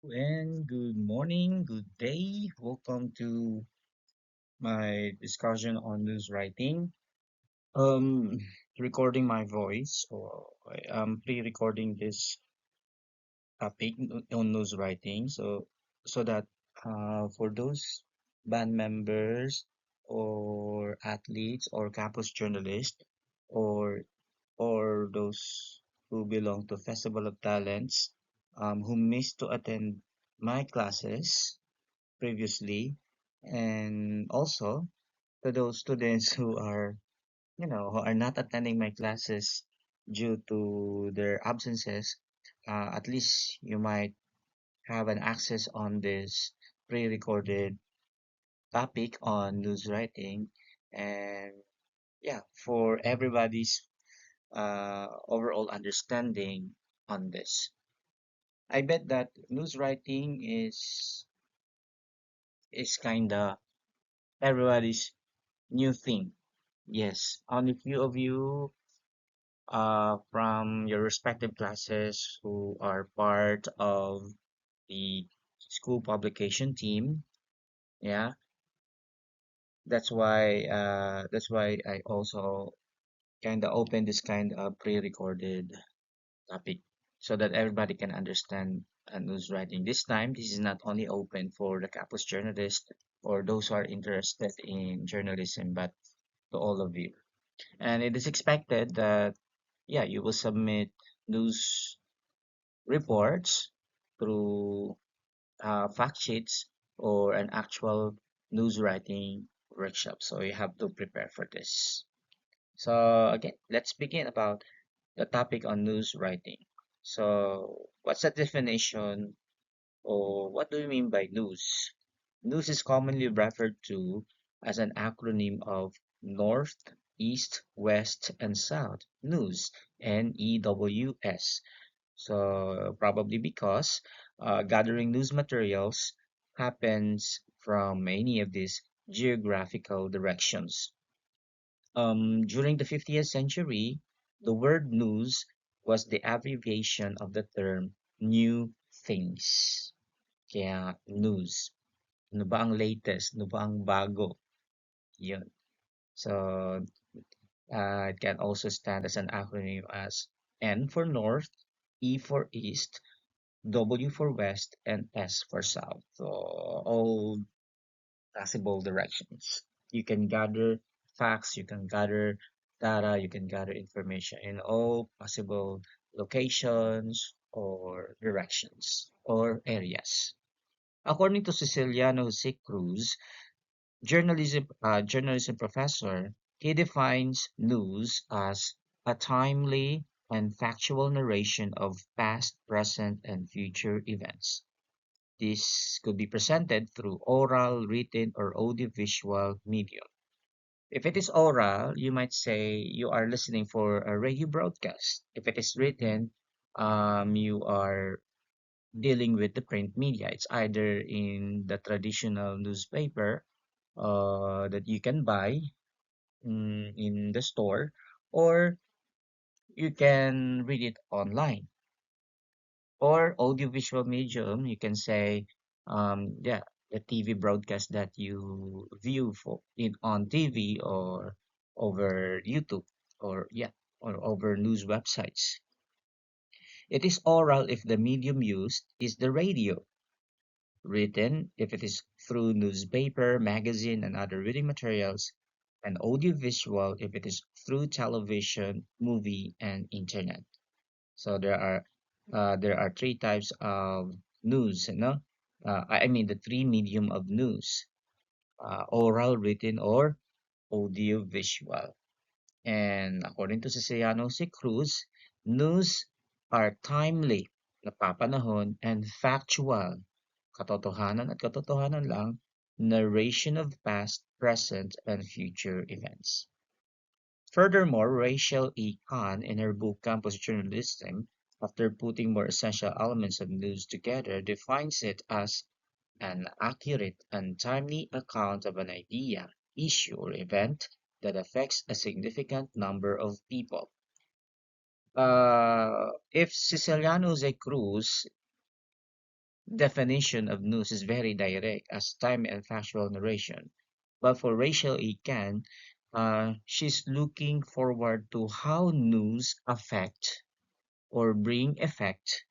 And good morning, good day. Welcome to my discussion on news writing. Um, Recording my voice, or I'm pre-recording this topic on news writing, so that for those band members or athletes or campus journalists or those who belong to Festival of Talents who missed to attend my classes previously, and also to those students who are, who are not attending my classes due to their absences. At least you might have an access on this pre-recorded topic on news writing, and yeah, for everybody's overall understanding on this. I bet that news writing is kinda everybody's new thing. Yes, only few of you from your respective classes who are part of the school publication team. Yeah, that's why I also kind of open this kind of pre-recorded topic so that everybody can understand news writing. This time, this is not only open for the campus journalists or those who are interested in journalism, but to all of you. And it is expected that, yeah, you will submit news reports through fact sheets or an actual news writing workshop. So you have to prepare for this. So again, let's begin about the topic on news writing. So what's the definition or what do you mean by news? News is commonly referred to as an acronym of North, East, West, and South. News, NEWS. So probably because gathering news materials happens from any of these geographical directions. During the 50th century, the word news was the abbreviation of the term new things. Kaya news. Ano ba ang latest? Ano ba ang bago? Yun. So, it can also stand as an acronym as N for North, E for East, W for West, and S for South. So, all possible directions. You can gather facts, you can gather data, you can gather information in all possible locations or directions or areas. According to Siciliano C. Cruz, journalism professor, he defines news as a timely and factual narration of past, present, and future events. This could be presented through oral, written, or audiovisual medium. If it is oral, you might say you are listening for a radio broadcast. If it is written, you are dealing with the print media. It's either in the traditional newspaper that you can buy in the store, or you can read it online. Or audiovisual medium, you can say, yeah, the TV broadcast that you view for in on TV or over YouTube or yeah, or over news websites. It is oral if the medium used is the radio, written if it is through newspaper, magazine, and other reading materials, and audiovisual if it is through television, movie, and internet. So there are three types of news, you know. I mean the three medium of news: oral, written, or audio visual. And according to Siciliano si Cruz, news are timely, napapanahon, and factual, katotohanan at katotohanan lang, narration of past, present, and future events. Furthermore, Rachel E. Kahn, in her book Campus Journalism, after putting more essential elements of news together, defines it as an accurate and timely account of an idea, issue, or event that affects a significant number of people. If Siciliano de Cruz definition of news is very direct as time and factual narration. But for Rachel E. Kahn, she's looking forward to how news affect or bring effect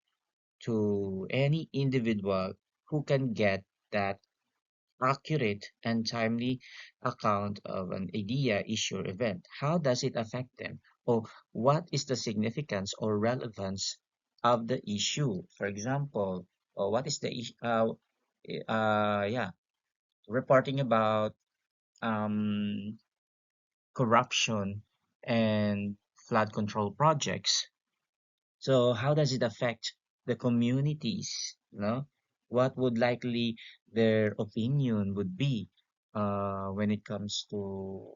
to any individual who can get that accurate and timely account of an idea, issue, or event. How does it affect them? Or what is the significance or relevance of the issue? For example, or what is the yeah, reporting about um, corruption and flood control projects. So how does it affect the communities? What would likely their opinion would be when it comes to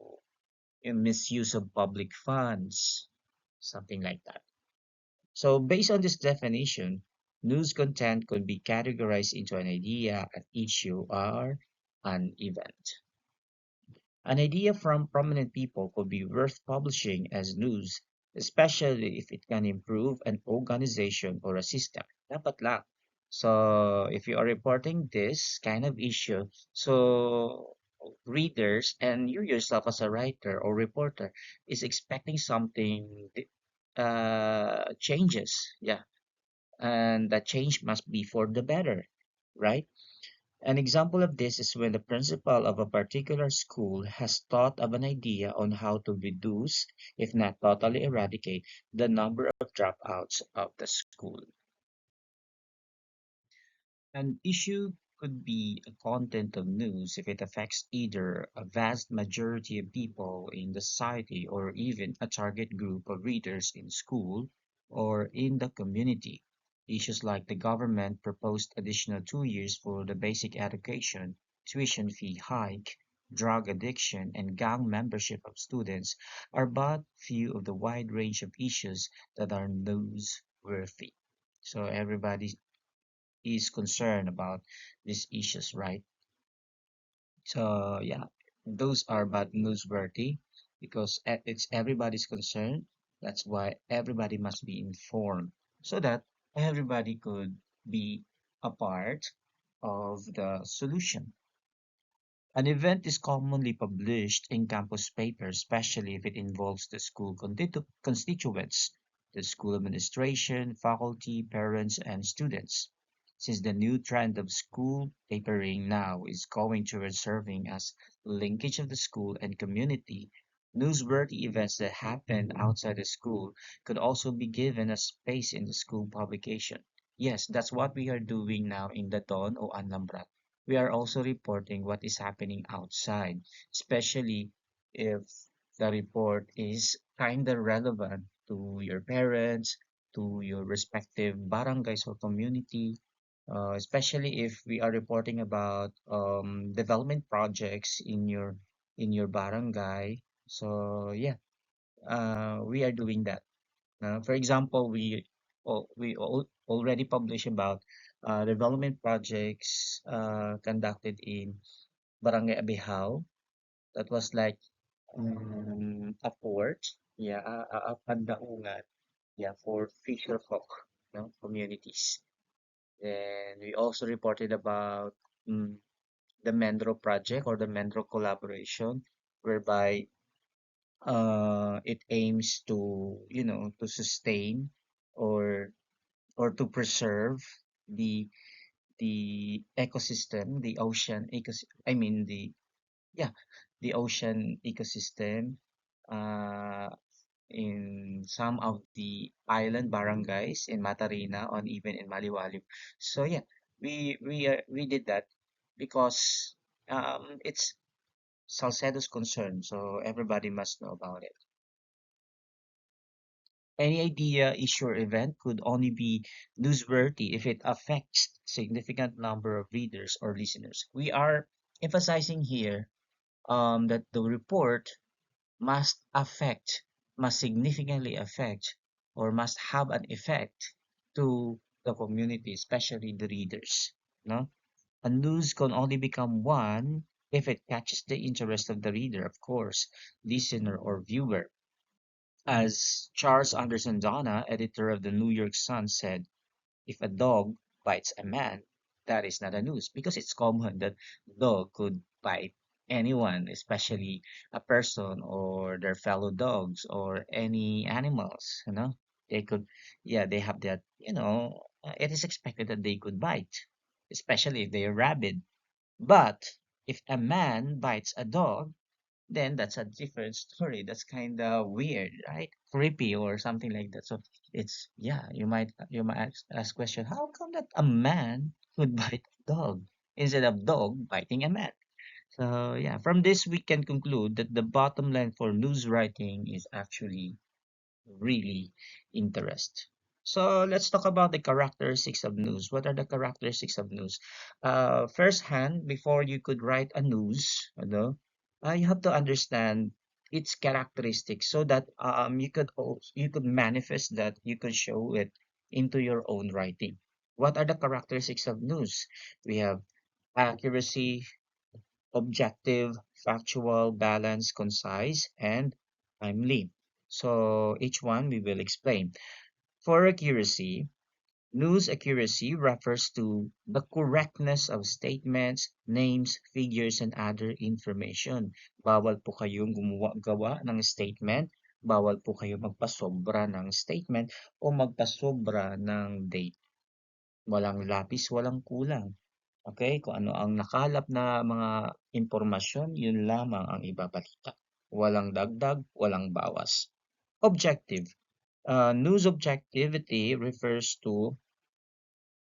misuse of public funds, something like that. So based on this definition, news content could be categorized into an idea, an issue, or an event. An idea from prominent people could be worth publishing as news, especially if it can improve an organization or a system. Dapat lang. So, if you are reporting this kind of issue, so readers and you yourself as a writer or reporter is expecting something changes. Yeah. And that change must be for the better, right? An example of this is when the principal of a particular school has thought of an idea on how to reduce, if not totally eradicate, the number of dropouts of the school. An issue could be a content of news if it affects either a vast majority of people in the society or even a target group of readers in school or in the community. Issues like the government proposed additional 2 years for the basic education, tuition fee hike, drug addiction, and gang membership of students are but few of the wide range of issues that are newsworthy. So everybody is concerned about these issues, right? So yeah, those are bad newsworthy because it's everybody's concern. That's why everybody must be informed so that everybody could be a part of the solution. An event is commonly published in campus papers, especially if it involves the school constituents, the school administration, faculty, parents, and students. Since the new trend of school papering now is going towards serving as linkage of the school and community, newsworthy events that happen outside the school could also be given a space in the school publication. Yes, that's what we are doing now in the Dawn o Anambra. We are also reporting what is happening outside, especially if the report is kind of relevant to your parents, to your respective barangays or community, especially if we are reporting about development projects in your barangay. So yeah, we are doing that. For example, already published about development projects conducted in Barangay Abihao. That was like a port, yeah, a pandaungan, yeah, for fisher folk, communities. Then we also reported about mm, the Mendro project or the Mendro collaboration, whereby it aims to, to sustain or to preserve the ecosystem, the ocean ecosystem. I mean yeah, the ocean ecosystem uh, in some of the island barangays in Matarina and even in Maliwaliw. So yeah, we did that because it's Salcedo's concern, so everybody must know about it. Any idea, issue, or event could only be newsworthy if it affects significant number of readers or listeners. We are emphasizing here that the report must affect, must significantly affect, or must have an effect to the community, especially the readers. No, a news can only become one if it catches the interest of the reader, of course, listener or viewer. As Charles Anderson Donna, editor of the New York Sun, said, if a dog bites a man, that is not a news because it's common that dog could bite anyone, especially a person or their fellow dogs or any animals, you know. They could, yeah, they have that, it is expected that they could bite, especially if they are rabid. But if a man bites a dog, then that's a different story. That's kind of weird, right? Creepy or something like that. So it's yeah, you might ask question, how come that a man would bite a dog instead of dog biting a man? So yeah, from this we can conclude that the bottom line for news writing is actually really interest. So let's talk about the characteristics of news. What are the characteristics of news? First hand, before you could write a news, you have to understand its characteristics so that you could manifest that, you could show it into your own writing. What are the characteristics of news? We have accuracy, objective, factual, balanced, concise, and timely. So each one we will explain. For accuracy, news accuracy refers to the correctness of statements, names, figures, and other information. Bawal po kayong gawa ng statement, bawal po kayo magpasobra ng statement o magpasobra ng date. Walang lapis, walang kulang. Okay, kung ano ang nakalap na mga impormasyon, yun lamang ang ibabalita. Walang dagdag, walang bawas. Objective. News objectivity refers to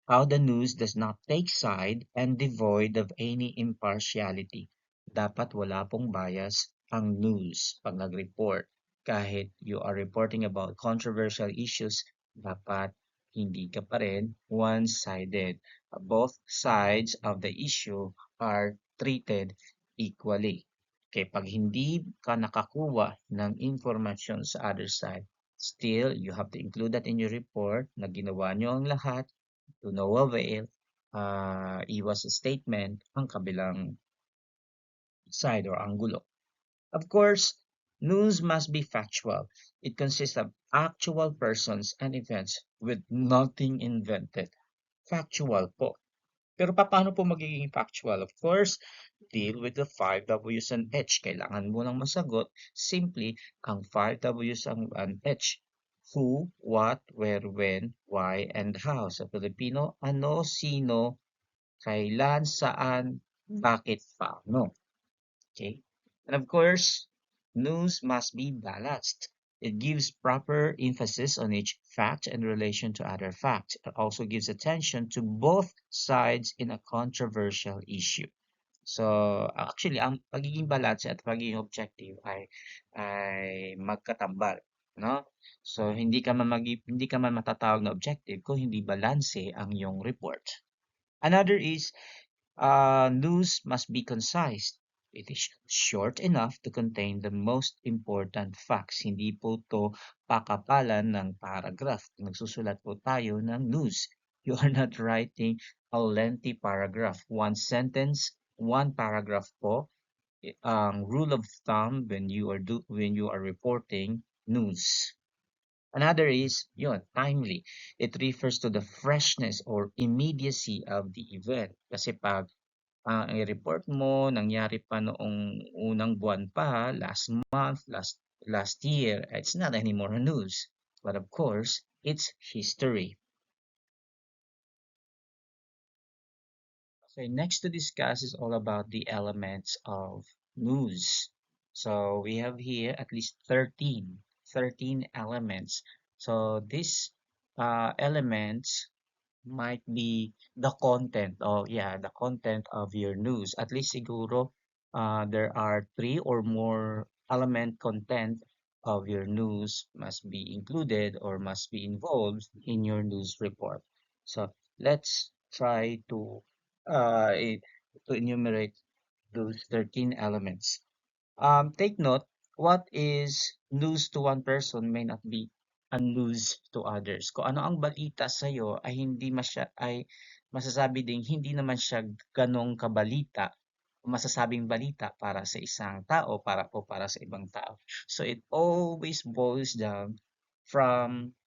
how the news does not take side and devoid of any impartiality. Dapat wala pong bias ang news pag nag-report. Kahit you are reporting about controversial issues, dapat hindi ka pa rin one-sided. Both sides of the issue are treated equally. Okay, pag hindi ka nakakuha ng informasyon sa other side, still, you have to include that in your report na ginawa nyo ang lahat to no avail, iwas statement ang kabilang side or anggulo. Of course, news must be factual. It consists of actual persons and events with nothing invented. Factual po. Pero paano po magiging factual? Of course, deal with the 5 W's and H. Kailangan mo nang masagot simply ang 5 W's and H. Who, what, where, when, why, and how. Sa Filipino, ano, sino, kailan, saan, bakit, paano. Okay? And of course, news must be balanced. It gives proper emphasis on each fact in relation to other facts. It also gives attention to both sides in a controversial issue. So, actually, ang pagiging balanse at pagiging objective ay magkatambal, no? So, hindi ka man matatawag na objective kung hindi balanse ang iyong report. Another is news must be concise. It is short enough to contain the most important facts. Hindi po to pakapalan ng paragraph. Nagsusulat po tayo ng news. You are not writing a lengthy paragraph. One sentence, one paragraph po. Ang rule of thumb when you are reporting news. Another is yun, timely. It refers to the freshness or immediacy of the event. Kasi pag i-report mo, nangyari pa noong unang buwan pa, last month, last year, it's not anymore news. But of course, it's history. Okay, next to discuss is all about the elements of news. So we have here at least 13 elements. So these elements might be the content the content of your news. At least siguro there are three or more element content of your news must be included or must be involved in your news report. So let's try to enumerate those 13 elements. Take note, what is news to one person may not be a news to others. Kung ano ang balita sa iyo ay ay masasabi ding hindi naman siya ganong kabalita o masasabing balita para sa isang tao, para sa ibang tao. So it always boils down from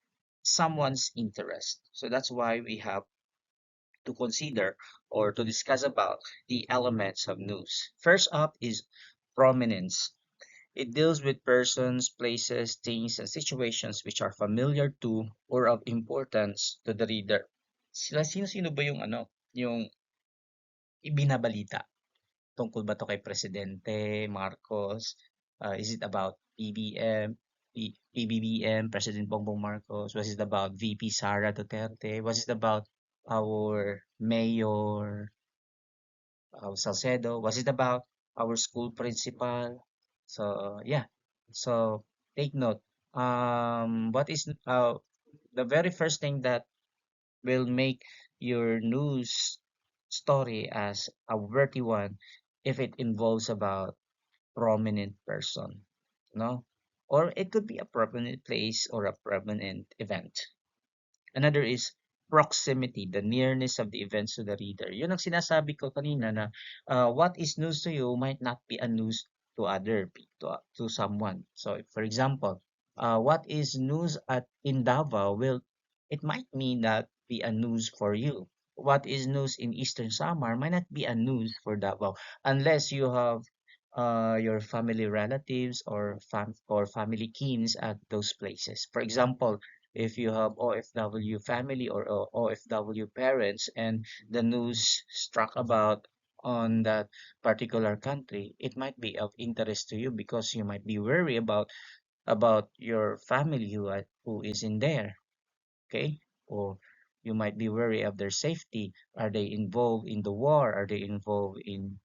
someone's interest. So that's why we have to consider or to discuss about the elements of news. First up is prominence. It deals with persons, places, things, and situations which are familiar to or of importance to the reader. Sino-sino ba yung yung ibinabalita? Tungkol ba 'to kay Presidente Marcos? Is it about PBM, PBBM, President Bongbong Marcos? Was it about VP Sara Duterte? Was it about our Mayor Salcedo? Was it about our school principal? So yeah, so take note. What is the very first thing that will make your news story as a worthy one if it involves about prominent person, no? Or it could be a prominent place or a prominent event. Another is proximity, the nearness of the events to the reader. Yun ang sinasabi ko kanina na what is news to you might not be a news to to someone. So, for example, what is news in Davao will it might mean not be a news for you. What is news in Eastern Samar might not be a news for Davao unless you have your family relatives or family kins at those places. For example, if you have OFW family or OFW parents and the news struck about on that particular country, it might be of interest to you because you might be worried about your family who is in there, okay? Or you might be worried of their safety. Are they involved in the war? Are they involved in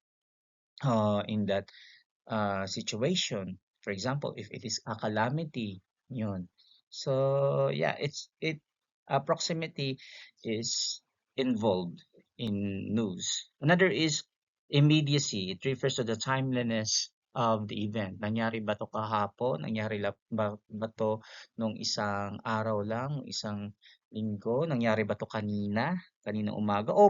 that situation. For example, if it is a calamity, yun. So yeah, proximity is involved in news. Another is immediacy. It refers to the timeliness of the event. Nangyari ba to kahapon? Ba to nung isang araw lang, isang linggo? Nangyari ba to kanina? Kaninang umaga? O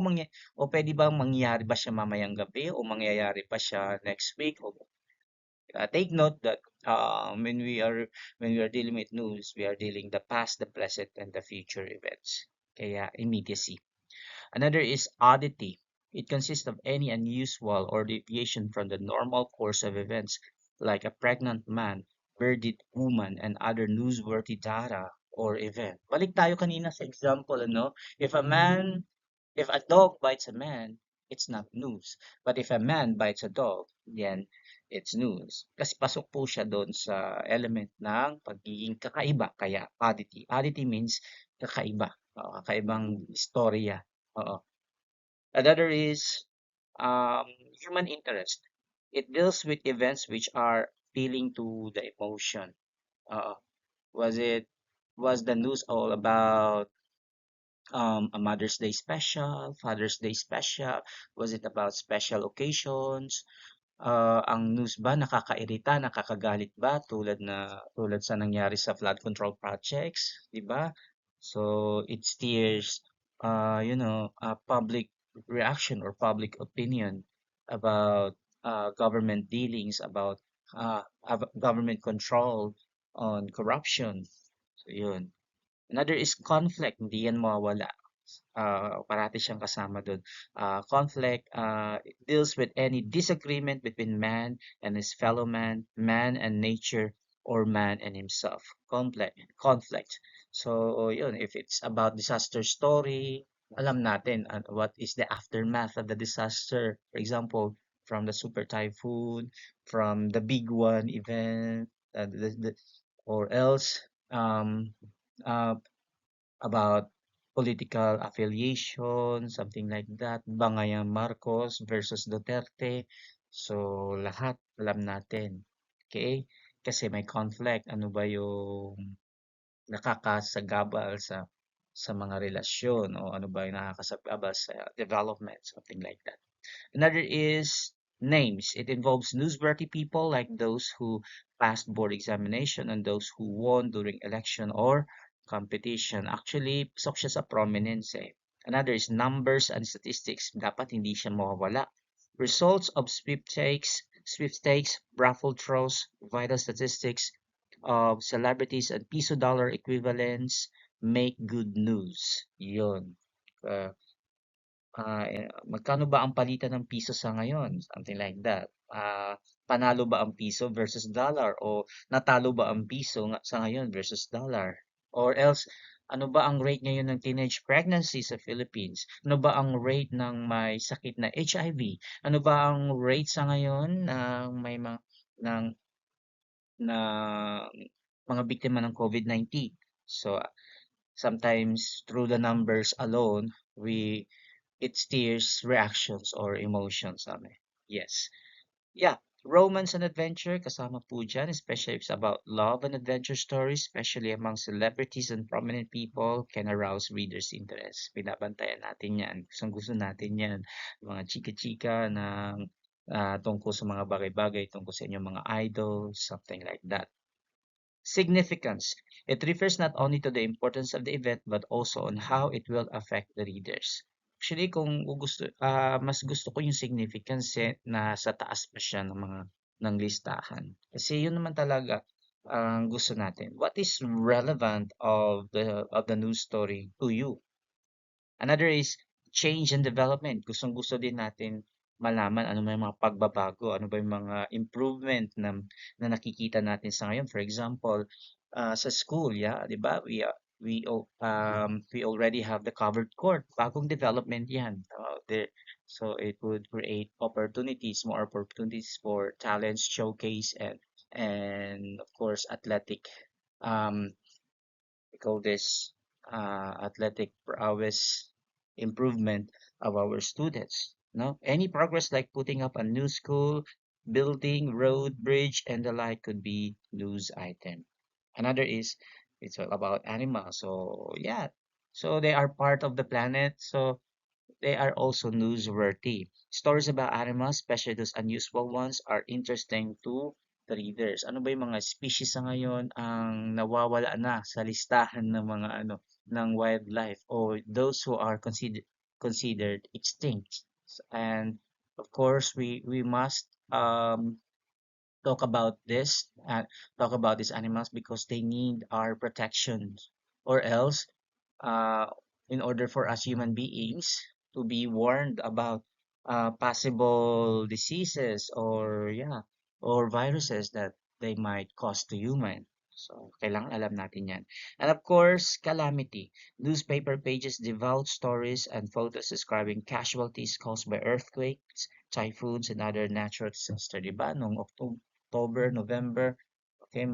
pwede bang mangyari ba siya mamayang gabi? O mangyayari pa siya next week? O take note that when we are dealing with news, we are dealing the past, the present, and the future events. Kaya immediacy. Another is oddity. It consists of any unusual or deviation from the normal course of events, like a pregnant man, bearded woman, and other newsworthy data or event. Balik tayo kanina sa example, ano? If a dog bites a man, it's not news. But if a man bites a dog, then it's news. Kasi pasok po siya doon sa element ng pagiging kakaiba. Kaya oddity. Oddity means kakaiba. Kakaibang istorya. Oo. Another is um, human interest. It deals with events which are appealing to the emotion. Uh, was it was the news all about a Mother's Day special, Father's Day special? Was it about special occasions? Ang news ba nakakairita, nakakagalit ba tulad sa nangyari sa flood control projects, 'di ba? So it steers public reaction or public opinion about government dealings, about government control on corruption. So yun. Another is conflict, hindi yan mawawala. Parati siyang kasama dun. Conflict deals with any disagreement between man and his fellow man, man and nature, or man and himself. Conflict. So, yun, if it's about disaster story, alam natin what is the aftermath of the disaster. For example, from the super typhoon, from the big one event, or else uh, about political affiliation, something like that. Bangayan Marcos versus Duterte. So, lahat alam natin. Okay? Kasi may conflict. Ano ba yung nakakasagabal sa mga relasyon o ano ba yung nakakasagabal sa development, something like that. Another is names. It involves newsworthy people like those who passed board examination and those who won during election or competition. Actually, pasok siya sa prominence eh. Another is numbers and statistics. Dapat hindi siya mawawala. Results of sweepstakes, raffle draws, vital statistics of celebrities and piso dollar equivalents make good news. Yun. Uh, magkano ba ang palitan ng piso sa ngayon? Something like that. Panalo ba ang piso versus dollar o natalo ba ang piso sa ngayon versus dollar? Or else, ano ba ang rate ngayon ng teenage pregnancy sa Philippines? Ano ba ang rate ng may sakit na HIV? Ano ba ang rate sa ngayon ng may mga ng na mga biktima ng COVID-19? So, sometimes through the numbers alone, it steers reactions or emotions sa amin. Yes. Yeah. Romance and adventure, kasama po dyan, especially if it's about love and adventure stories, especially among celebrities and prominent people, can arouse readers' interest. Binabantayan natin yan. Gustong-gusto natin yan. Mga chika-chika na tungkol sa mga bagay-bagay, tungkol sa inyong mga idols, something like that. Significance. It refers not only to the importance of the event but also on how it will affect the readers. Actually, kung mas gusto ko yung significance na sa taas pa siya ng listahan. Kasi yun naman talaga ang gusto natin. What is relevant of the news story to you? Another is change and development. Gustong-gusto din natin malaman ano ba yung mga pagbabago, ano ba yung mga improvement na nakikita natin sa ngayon. For example, sa school, yeah, 'di ba? We already have the covered court. Bagong development 'yan. So it would create opportunities, more opportunities for talents showcase and of course athletic um we call this athletic prowess improvement of our students. No, any progress like putting up a new school, building, road, bridge, and the like could be news item. Another is it's all about animals. So yeah, so they are part of the planet. So they are also newsworthy. Stories about animals, especially those unusual ones, are interesting to the readers. Ano ba yung mga species sa ngayon ang nawawala na sa listahan ng mga ng wildlife or those who are considered extinct. And of course, we must talk about this talk about these animals because they need our protection or else uh, in order for us human beings to be warned about possible diseases or yeah or viruses that they might cause to human. So, kailangan alam natin yan. And of course, calamity. Newspaper pages devout stories and photos describing casualties caused by earthquakes, typhoons, and other natural disasters. Diba? Noong October, November, okay,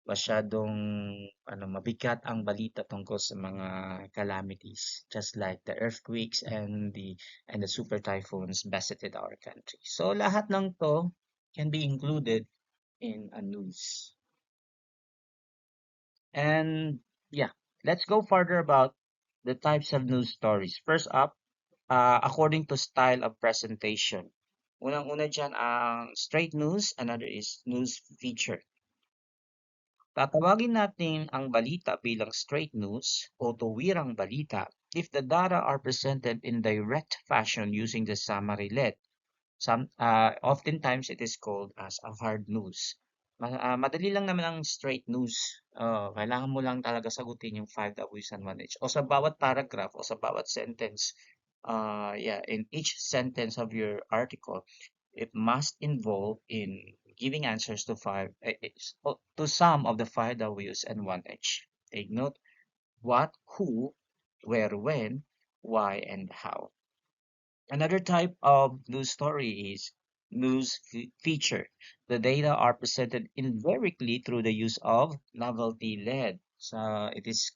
masyadong mabigat ang balita tungkol sa mga calamities just like the earthquakes and the super typhoons visited our country. So lahat ng to can be included in a news. And yeah, let's go further about the types of news stories. First up, according to style of presentation. Unang-una dyan ang straight news, another is news feature. Tatawagin natin ang balita bilang straight news o tuwirang balita if the data are presented in direct fashion using the summary lead. Oftentimes it is called as a hard news. Madali lang naman ang straight news. Kailangan mo lang talaga sagutin yung 5 Ws and 1H. O sa bawat paragraph o sa bawat sentence, yeah, in each sentence of your article, it must involve in giving answers to to some of the 5 Ws and 1H. Take note: what, who, where, when, why, and how. Another type of news story is feature. The data are presented indirectly through the use of novelty led. So it is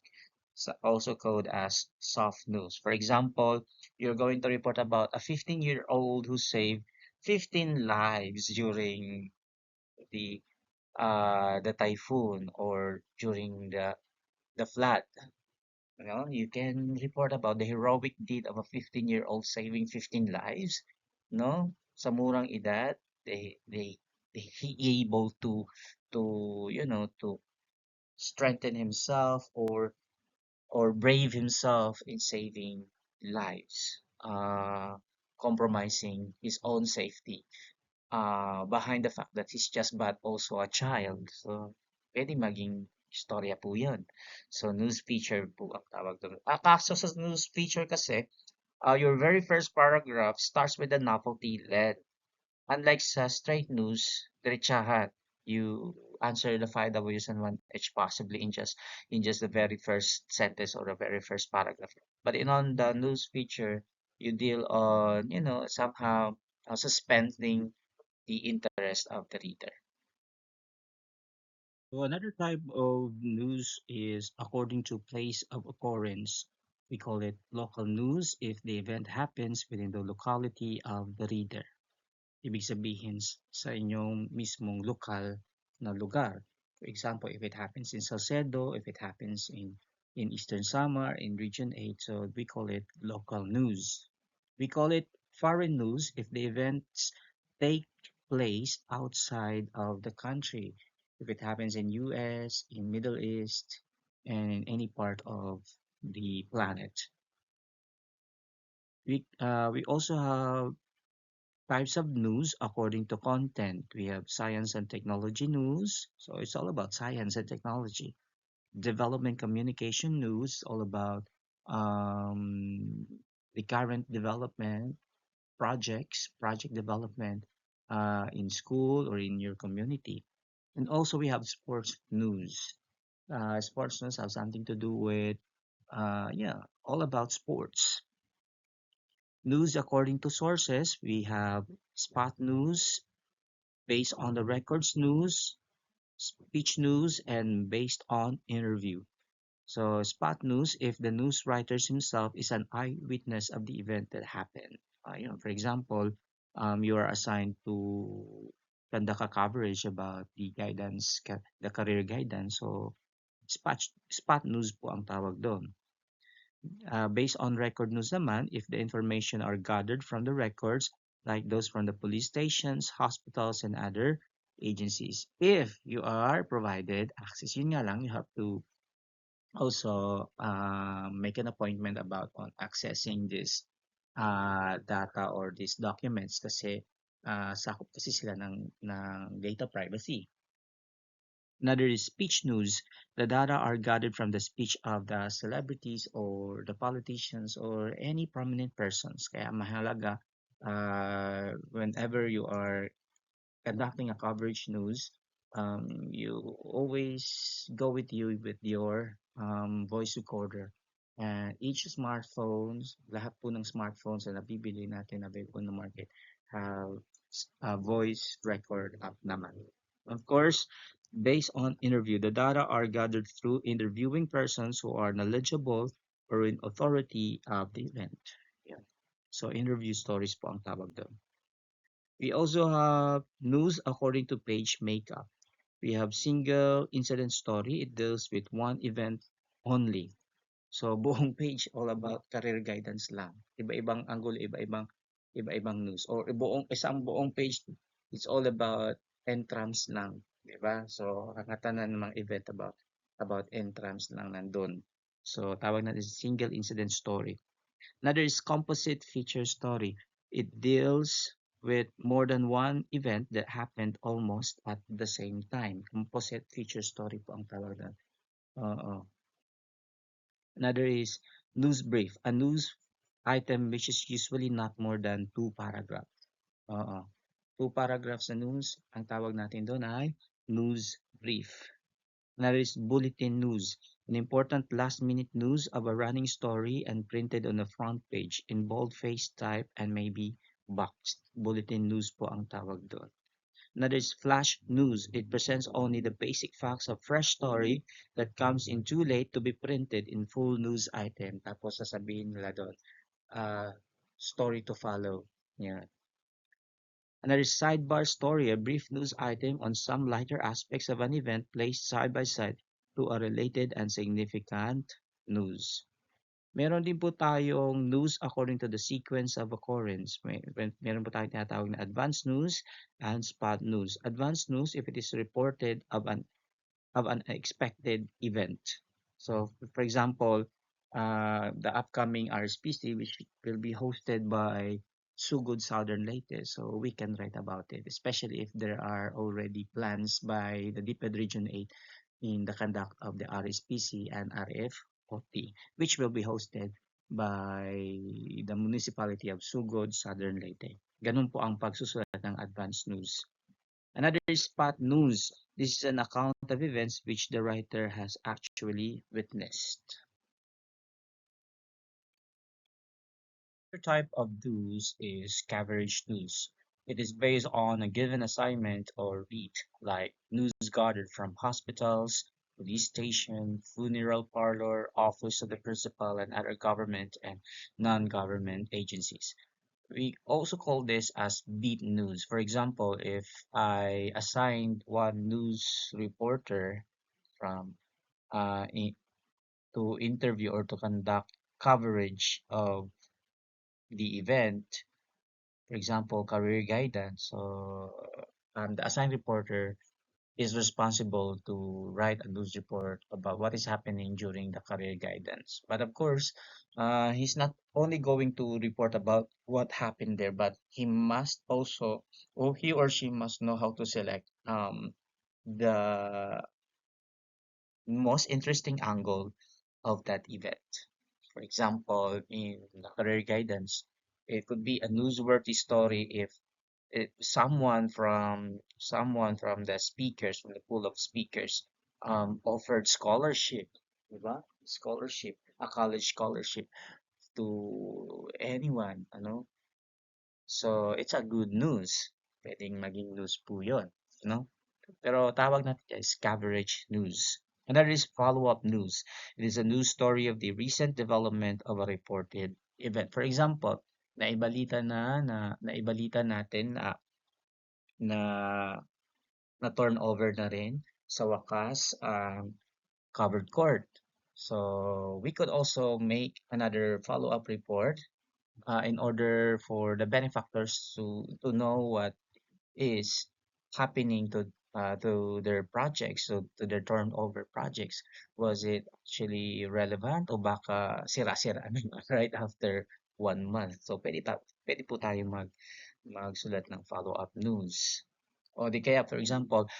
also called as soft news. For example, you're going to report about a 15-year-old who saved 15 lives during the the typhoon or during the flood. You know, you can report about the heroic deed of a 15-year-old saving 15 lives. No, sa murang edad, he able to to strengthen himself or brave himself in saving lives, compromising his own safety, behind the fact that he's just but also a child. So, pwede maging istorya po yun. So, news feature po ang tawag doon. Kaso sa news feature kasi, Your very first paragraph starts with a novelty lead. Unlike sa straight news, diretsahan, you answer the five W's and one H possibly in just the very first sentence or the very first paragraph. But in on the news feature, you deal on, somehow suspending the interest of the reader. So another type of news is according to place of occurrence. We call it local news if the event happens within the locality of the reader. Ibig sabihin sa inyong mismong lokal na lugar. For example, if it happens in Salcedo, if it happens in Eastern Samar, in Region 8, so we call it local news. We call it foreign news if the events take place outside of the country. If it happens in US, in Middle East, and in any part of the planet. We also have types of news according to content. We have science and technology news. So it's all about science and technology. Development communication news, all about um, the current development projects, project development in school or in your community. And also we have sports news. Sports news have something to do with, yeah, all about sports. News according to sources, we have spot news, based on the records news, speech news, and based on interview. So spot news if the news writer himself is an eyewitness of the event that happened. For example, you are assigned to conduct a coverage about the guidance, the career guidance. So spot news po ang tawag doon. Based on record news naman, if the information are gathered from the records, like those from the police stations, hospitals, and other agencies. If you are provided access, yun nga lang, you have to also make an appointment about on accessing this data or these documents kasi sakop kasi sila ng data privacy. Another is speech news. The data are gathered from the speech of the celebrities or the politicians or any prominent persons. Kaya mahalaga whenever you are conducting a coverage news, you always go with you with your voice recorder. And each smartphones, lahat po ng smartphones na nabibili natin available in the market have a voice record app naman. Of course, based on interview, the data are gathered through interviewing persons who are knowledgeable or in authority of the event. Yeah. So interview stories po ang tawag doon. We also have news according to page makeup. We have single incident story. It deals with one event only. So buong page all about career guidance lang. Iba-ibang angulo, iba-ibang news or isang buong page it's all about entrance lang, 'di ba? So kakatanan ng mga event about entrance lang nandun. So tawag natin single incident story. Another is composite feature story. It deals with more than one event that happened almost at the same time. Composite feature story po ang tawag doon. Oo. Another is news brief, a news item which is usually not more than two paragraphs. Oo. Two paragraphs na news, ang tawag natin doon ay news brief. Another is bulletin news, an important last-minute news of a running story and printed on the front page in bold-faced type and maybe boxed. Bulletin news po ang tawag doon. Another is flash news. It presents only the basic facts of fresh story that comes in too late to be printed in full news item. Tapos sasabihin nila doon, story to follow. Yeah. Another is sidebar story, a brief news item on some lighter aspects of an event placed side by side to a related and significant news. Meron din po tayong news according to the sequence of occurrence. Meron po tayong tinatawag na advanced news and spot news. Advanced news if it is reported of an expected event. So, for example, the upcoming RSPC, which will be hosted by Sugod Southern Leyte, so we can write about it, especially if there are already plans by the DPED Region 8 in the conduct of the RSPC and RFOT, which will be hosted by the municipality of Sugod, Southern Leyte. Ganun po ang pagsusulat ng advance news. Another is spot news. This is an account of events which the writer has actually witnessed. Another type of news is coverage news. It is based on a given assignment or beat, like news gathered from hospitals, police station, funeral parlor, office of the principal, and other government and non-government agencies. We also call this as beat news. For example, if I assigned one news reporter from to interview or to conduct coverage of the event, for example, career guidance. So the assigned reporter is responsible to write a news report about what is happening during the career guidance. But of course, he's not only going to report about what happened there, but he must also, or he or she must know how to select the most interesting angle of that event. For example, in the career guidance, it could be a newsworthy story if someone from the speakers from the pool of speakers offered scholarship, diba? Scholarship, a college scholarship to anyone, ano? So it's a good news. Pwedeng maging news po 'yon, no? Pero tawag natin dyan is coverage news. Another is follow-up news. It is a news story of the recent development of a reported event. For example, naibalita natin na na turn over na rin sa wakas ang covered court. So we could also make another follow-up report in order for the benefactors to know what is happening to their projects, so to their turnover projects. Was it actually relevant o baka sira-sira na right after 1 month? So pwede po tayo magsulat ng follow-up news. O di kaya, for example,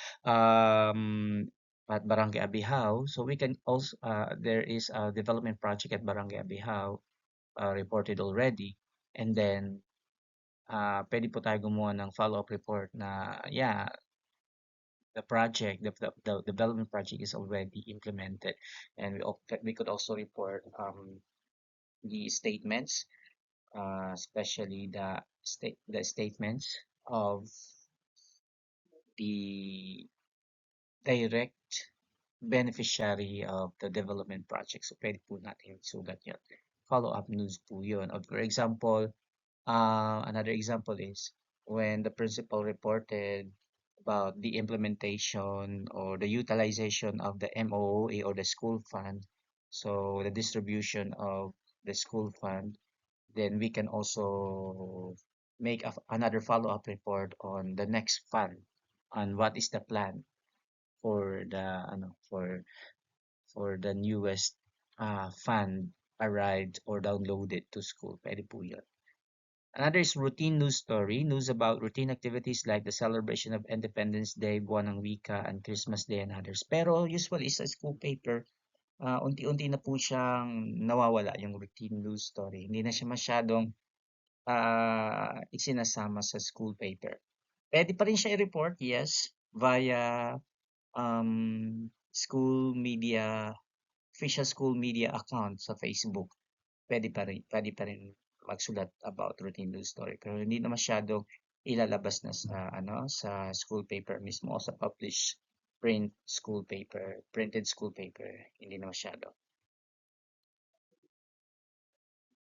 at Barangay Abihaw, so we can also, there is a development project at Barangay Abihaw reported already. And then, pwede po tayo gumawa ng follow-up report na, yeah, the development project is already implemented. And we could also report the statements, especially the statements of the direct beneficiary of the development project. So, pwede po natin sulat yun. Follow-up news po yun. Or for example, another example is when the principal reported about the implementation or the utilization of the MOOA or the school fund. So, the distribution of the school fund, then we can also make another follow-up report on the next fund on what is the plan for the for the newest fund arrived or downloaded to school. Pwede po yun. Another is routine news story, news about routine activities like the celebration of Independence Day, Buwan ng Wika, and Christmas Day and others. Pero usually sa school paper, unti-unti na po siyang nawawala yung routine news story. Hindi na siya masyadong isinasama sa school paper. Pwede pa rin siya i-report, yes, via school media, official school media account sa Facebook. Pwede pa rin magsulat about routine news story. Pero hindi na masyadong ilalabas na sa school paper mismo o sa published printed school paper. Hindi na masyado.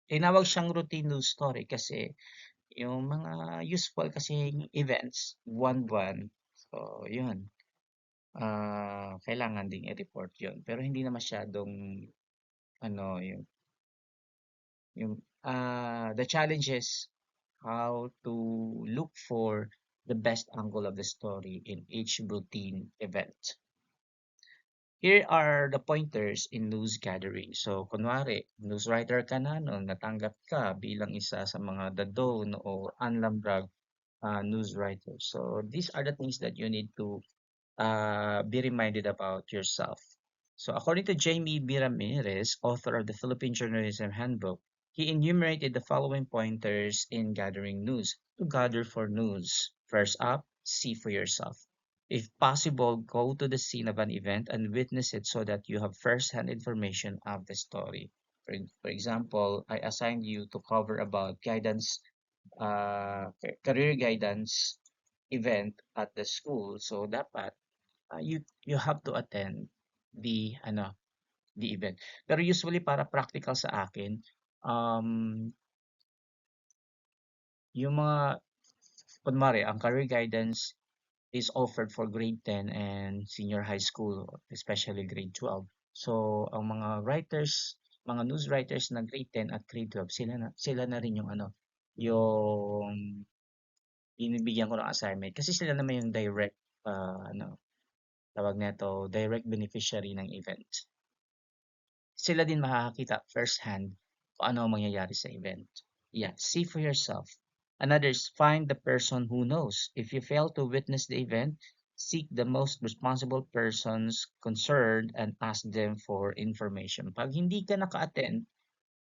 Tinawag siyang routine news story kasi yung mga useful kasing events, buwan-buwan. So, yun. Kailangan ding i-report yun. Pero hindi na masyadong ano, the challenge is how to look for the best angle of the story in each routine event. Here are the pointers in news gathering. So, kunwari, news writer ka na, no, natanggap ka bilang isa sa mga dadone o unlambrag news writer. So, these are the things that you need to be reminded about yourself. So, according to Jamie B. Ramirez, author of the Philippine Journalism Handbook, He enumerated the following pointers in gathering news. To gather for news. First up, see for yourself. If possible, go to the scene of an event and witness it so that you have first-hand information of the story. For example, I assigned you to cover about guidance, career guidance event at the school. So dapat you have to attend the event. Pero usually para practical sa akin, um, yung mga kunwari ang career guidance is offered for grade 10 and senior high school, especially grade 12. So ang mga writers, mga news writers na grade 10 at grade 12, sila na rin yung yung binibigyan ko ng assignment kasi sila naman yung direct tawag nito, direct beneficiary ng event. Sila din makakakita firsthand kung ano ang mangyayari sa event. Yeah, see for yourself. Another is find the person who knows. If you fail to witness the event, seek the most responsible persons concerned and ask them for information. Pag hindi ka naka-attend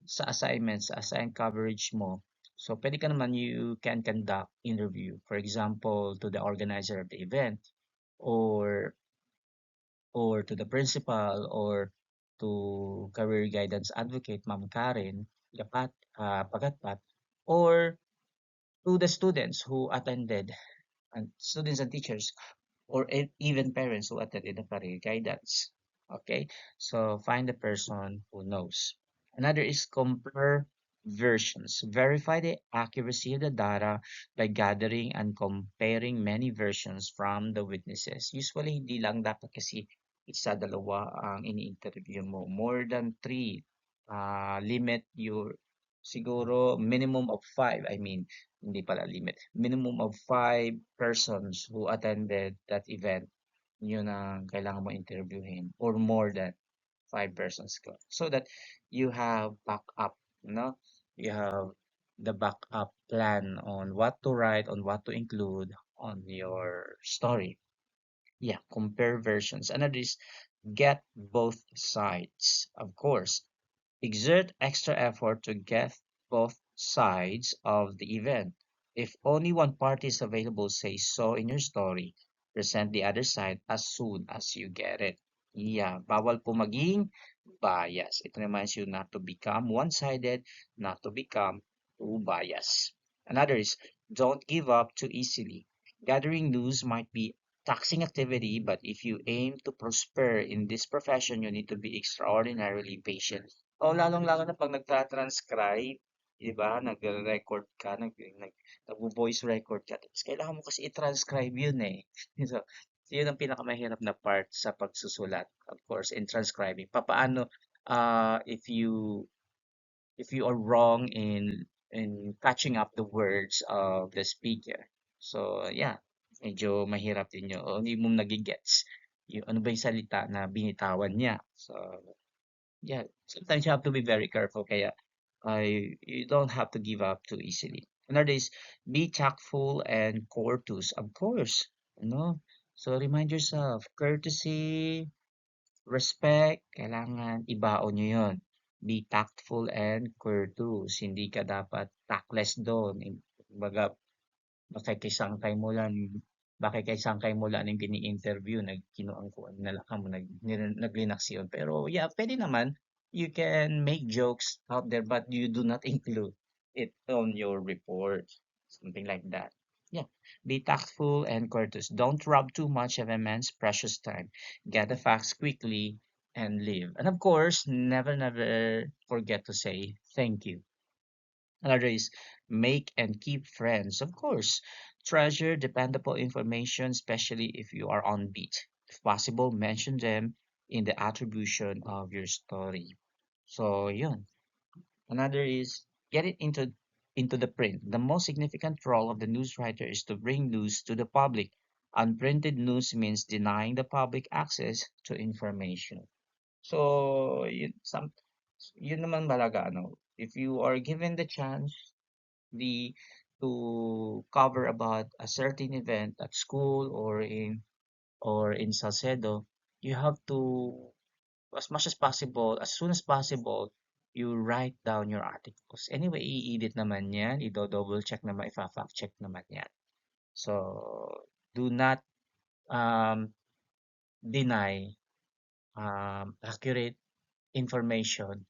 sa assignments, sa assigned coverage mo, so pwede ka naman, you can conduct interview. For example, to the organizer of the event or to the principal or to career guidance advocate, Ma'am Karen Pagatpat, or to the students who attended, and students and teachers, or even parents who attended the career guidance. Okay, so find the person who knows. Another is compare versions. Verify the accuracy of the data by gathering and comparing many versions from the witnesses. Usually, hindi lang dapat kasi isa, dalawa ang ini-interview mo. More than three. Limit your, siguro, minimum of five. I mean, hindi pala limit. Minimum of five persons who attended that event, yun ang kailangan mo interviewin, or more than five persons ko. So that you have backup, no? You have the backup plan on what to write, on what to include on your story. Yeah, compare versions. Another is get both sides. Of course, exert extra effort to get both sides of the event. If only one party is available, say so in your story. Present the other side as soon as you get it. Yeah, bawal po maging bias. It reminds you not to become one-sided, not to become too biased. Another is don't give up too easily. Gathering news might be taxing activity, but if you aim to prosper in this profession, you need to be extraordinarily patient. O lalong-lalo na 'pag nagtra-transcribe, 'di ba, nagre-record ka, nagvo-voice record ka, tapos kailangan mo kasi i-transcribe 'yun, eh. So, yun ang pinakamahirap na part sa pagsusulat, of course, in transcribing. Papaano, if you are wrong in catching up the words of the speaker. So, yeah, medyo mahirap din yun. O hindi mo nagigets yung ano ba yung salita na binitawan niya. So, yeah, sometimes you have to be very careful. Kaya you don't have to give up too easily. Another is be tactful and courteous. Of course, no. So remind yourself, courtesy, respect, kailangan ibaon nyo yun. Be tactful and courteous. Hindi ka dapat tactless doon. Kumbaga, makikisangkay mo lang makikisangkay mo lang yung ini-interview, kinuangkuan na lang mo, naglinaksyon. Pero yeah, pwede naman, you can make jokes out there, but you do not include it on your report. Something like that. Yeah, be tactful and courteous. Don't rob too much of a man's precious time. Get the facts quickly and leave. And of course, never forget to say thank you. Another is make and keep friends. Of course, treasure dependable information, especially if you are on beat. If possible, mention them in the attribution of your story. So, yun. Another is get it into the print. The most significant role of the news writer is to bring news to the public. Unprinted news means denying the public access to information. So, yun naman talaga, if you are given the chance the to cover about a certain event at school or in Salcedo, you have to, as much as possible, as soon as possible, you write down your articles. Anyway, i-edit naman yan, i-double check naman, i-fact check naman yan. So, do not um, deny accurate information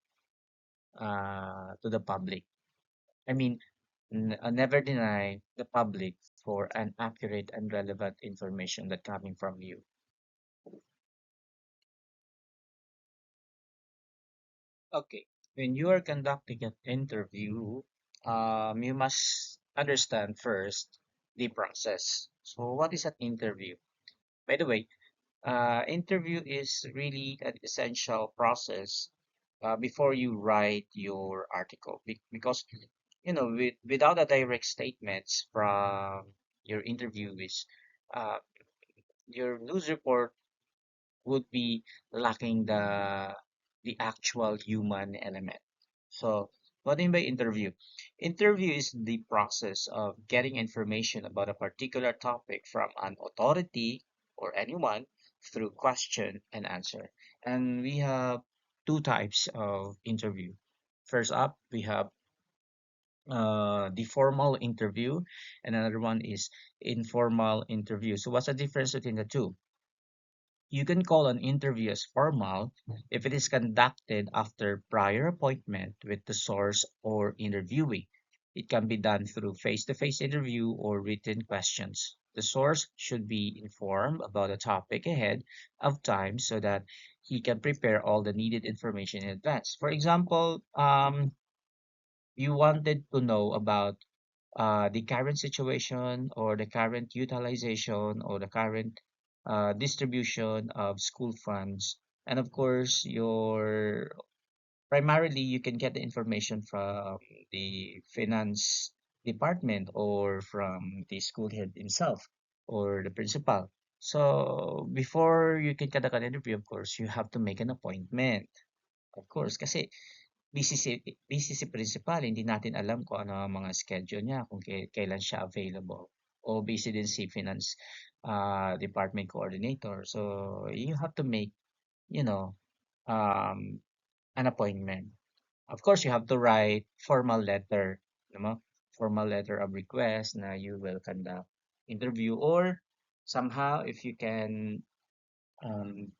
to the public. I mean, never deny the public for an accurate and relevant information that coming from you. Okay, when you are conducting an interview, you must understand first the process. So, what is an interview? By the way, interview is really an essential process before you write your article because without a direct statements from your interviewees, uh, your news report would be lacking the actual human element. So, what do I mean by interview? Interview is the process of getting information about a particular topic from an authority or anyone through question and answer. And we have two types of interview. First up, we have the formal interview, and another one is informal interview. So, what's the difference between the two? You can call an interview as formal if it is conducted after prior appointment with the source or interviewee. It can be done through face-to-face interview or written questions. The source should be informed about the topic ahead of time so that he can prepare all the needed information in advance. For example, you wanted to know about the current situation or the current utilization or the current distribution of school funds. And of course, your primarily you can get the information from the finance department or from the school head himself or the principal. So before you can conduct an interview, of course, you have to make an appointment. Of course, kasi busy si principal, hindi natin alam kung ano ang mga schedule niya, kung kailan siya available. O busy din si finance department coordinator. So, you have to make, you know, um, an appointment. Of course, you have to write formal letter, no? Formal letter of request na you will conduct interview or somehow if you can um,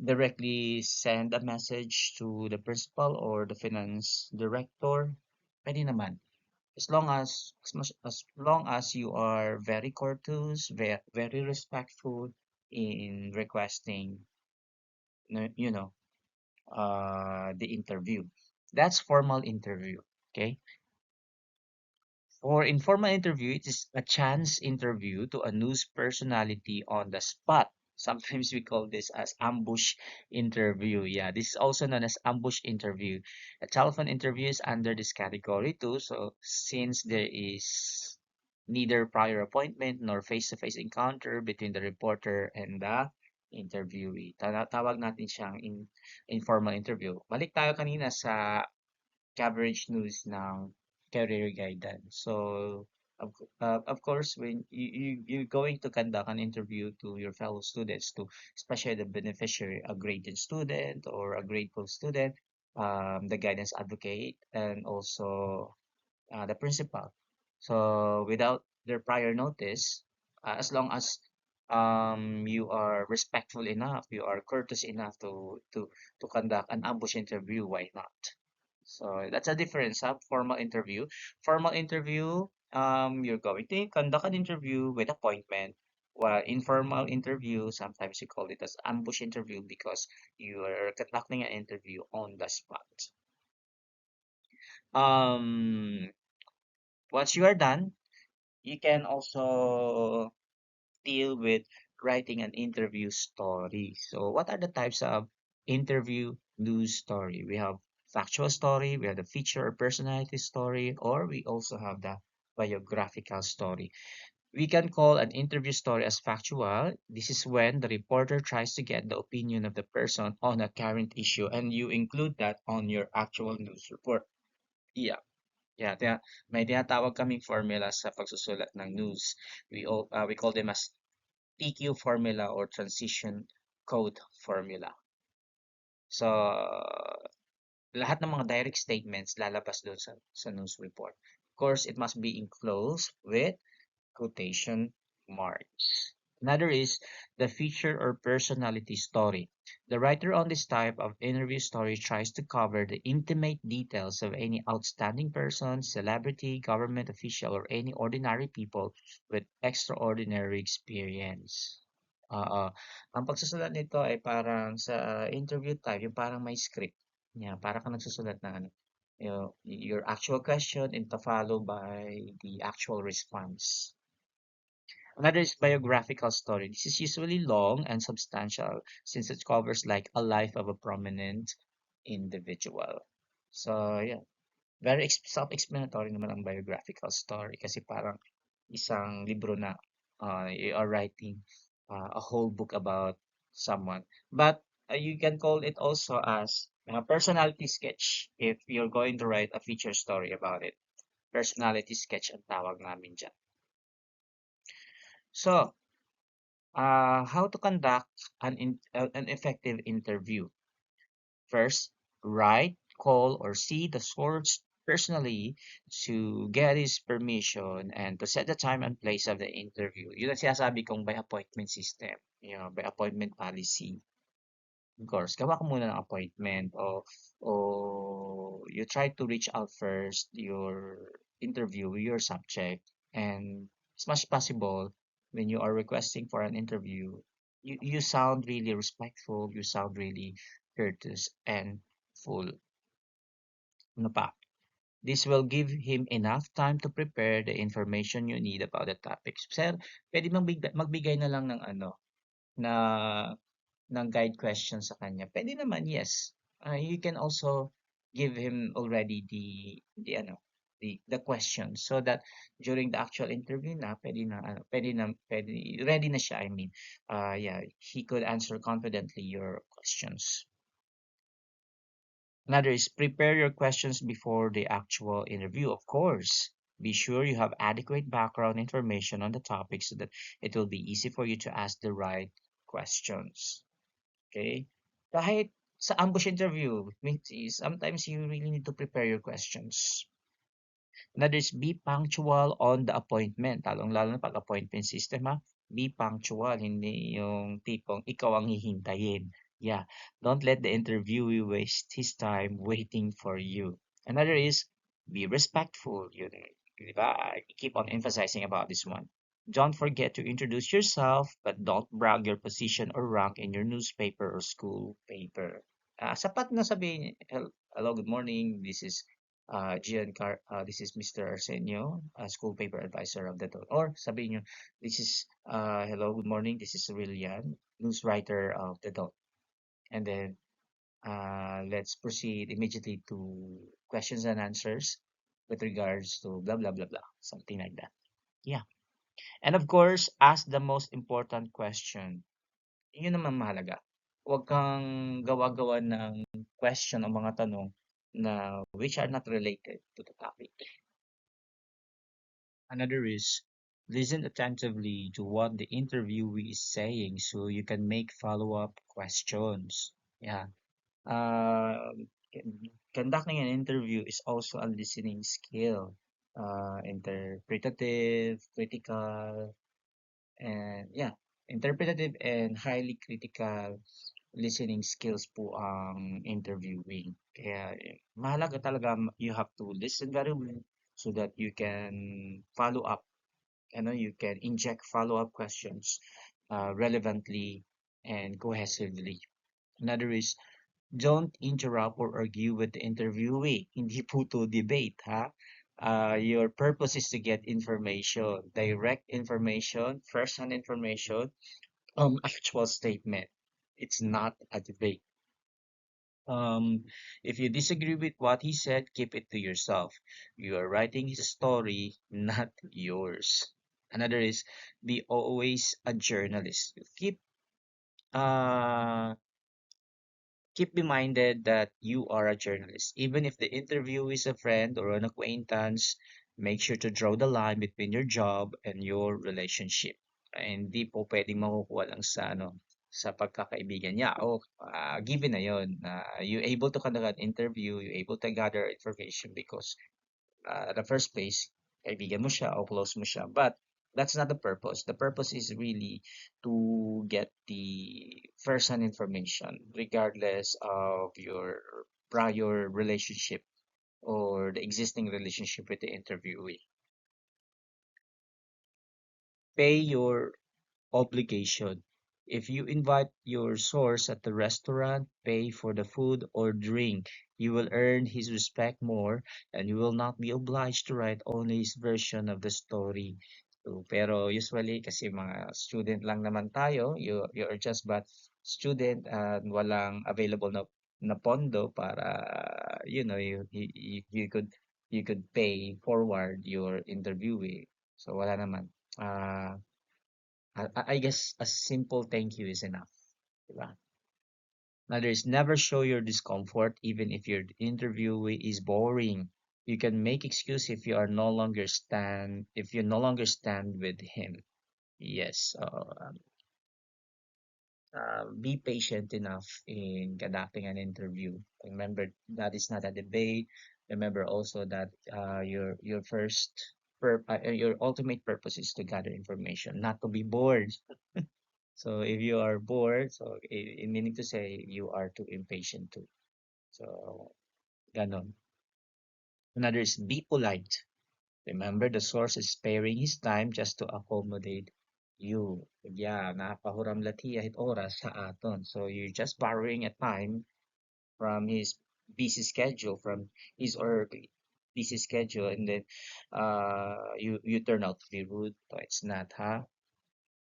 directly send a message to the principal or the finance director, pwede naman. As long as you are very courteous, very respectful in requesting, you know, the interview. That's formal interview. Okay. For informal interview, it is a chance interview to a news personality on the spot. Sometimes we call this as ambush interview. Yeah, this is also known as ambush interview. A telephone interview is under this category too. So since there is neither prior appointment nor face-to-face encounter between the reporter and the interviewee. Tawag natin siyang informal interview. Balik tayo kanina sa coverage news ng career guidance. So, of course, when you're going to conduct an interview to your fellow students, to especially the beneficiary, a graded student or a grateful student, the guidance advocate, and also the principal. So, without their prior notice, as long as you are respectful enough, you are courteous enough to conduct an ambush interview, why not? So that's a difference, formal interview. Formal interview, you're going to conduct an interview with appointment. While informal interview, sometimes you call it as ambush interview because you are conducting an interview on the spot. Um, Once you are done, you can also deal with writing an interview story. So, what are the types of interview news story? We have factual story, we have the feature or personality story, or we also have the biographical story. We can call an interview story as factual. This is when the reporter tries to get the opinion of the person on a current issue, and you include that on your actual news report. Yeah. Yeah, may tinatawag kaming formula sa pagsusulat ng news. We call them as TQ formula or transition code formula. So lahat ng mga direct statements lalabas doon sa news report. Of course, it must be enclosed with quotation marks. Another is the feature or personality story. The writer on this type of interview story tries to cover the intimate details of any outstanding person, celebrity, government official, or any ordinary people with extraordinary experience. Oo. Ang pagsusulat nito ay parang sa interview type, yung parang may script. Yeah, para ka nagsusulat ng ano, your actual question and followed by the actual response. Another is biographical story. This is usually long and substantial since it covers like a life of a prominent individual. So yeah, very self-explanatory naman ang biographical story kasi parang isang libro na you are writing a whole book about someone. But you can call it also as a personality sketch if you're going to write a feature story about it. Personality sketch ang tawag namin dyan. So, how to conduct an effective interview. First, write, call, or see the source personally to get his permission and to set the time and place of the interview. Yun ang sinasabi kong by appointment system, by appointment policy. Of course, gawa ka muna ng appointment o you try to reach out first your interview, your subject, and as much as possible when you are requesting for an interview, you sound really respectful, you sound really courteous and full. Ano pa? This will give him enough time to prepare the information you need about the topics. Sir, pwede magbigay na lang ng ano, na ng guide question sa kanya, pwede naman, yes. You can also give him already the ano, the question so that during the actual interview na pwede ready na siya, I mean. Yeah, he could answer confidently your questions. Another is prepare your questions before the actual interview, of course. Be sure you have adequate background information on the topic so that it will be easy for you to ask the right questions. Okay? Kahit sa ambush interview, sometimes you really need to prepare your questions. Another is be punctual on the appointment. Lalong-lalo na pag appointment system ha. Be punctual, hindi yung tipong ikaw ang hihintayin. Yeah, don't let the interviewee waste his time waiting for you. Another is be respectful. Yun, di ba? I keep on emphasizing about this one. Don't forget to introduce yourself, but don't brag your position or rank in your newspaper or school paper. Sapat na sabihin, hello, good morning, this is Mr. Arsenio, school paper advisor of the Dawn. Or sabihin nyo, this is, hello, good morning, this is William, news writer of the Dawn. And then, let's proceed immediately to questions and answers with regards to blah, blah, blah, blah, something like that. Yeah. And of course, ask the most important question. Yun naman mahalaga. Huwag kang gawa-gawa ng question o mga tanong na which are not related to the topic. Another is listen attentively to what the interviewee is saying so you can make follow-up questions. Yeah. Uh, Conducting an interview is also a listening skill. Interpretative, critical, and yeah, interpretative and highly critical listening skills po ang interviewing. Kaya mahalaga talaga you have to listen very well so that you can follow up, you can inject follow-up questions relevantly and cohesively. Another is don't interrupt or argue with the interviewee. Hindi po to debate, ha? Your purpose is to get information, direct information, first-hand information, actual statement. It's not a debate. If you disagree with what he said, keep it to yourself. You are writing his story, not yours. Another is be always a journalist. Uh, keep reminded that you are a journalist. Even if the interview is a friend or an acquaintance, make sure to draw the line between your job and your relationship. Hindi po pwedeng makukuha lang sa pagkakaibigan niya. Oh, given na yun. You able to conduct an interview, you able to gather information because the first place, kaibigan mo siya o close mo siya. But that's not the purpose. The purpose is really to get the first-hand information, regardless of your prior relationship or the existing relationship with the interviewee. Pay your obligation. If you invite your source at the restaurant, pay for the food or drink. You will earn his respect more and you will not be obliged to write only his version of the story. So, pero usually, kasi mga student lang naman tayo, you are just but student and walang available na pondo para, you could pay forward your interviewee. So, wala naman. Ah, I guess a simple thank you is enough, diba? Others, never show your discomfort, even if your interview is boring. You can make excuse if you no longer stand with him. Yes, be patient enough in conducting an interview. Remember that is not a debate. Remember also that your ultimate purpose is to gather information, not to be bored. So if you are bored, so meaning to say you are too impatient too. So ganon. Another is be polite. Remember the source is sparing his time just to accommodate you. Yeah, nakapahuram lati oras sa aton. So you're just borrowing a time from his busy schedule, from his or busy schedule, and then you turn out to be rude. So it's not, huh?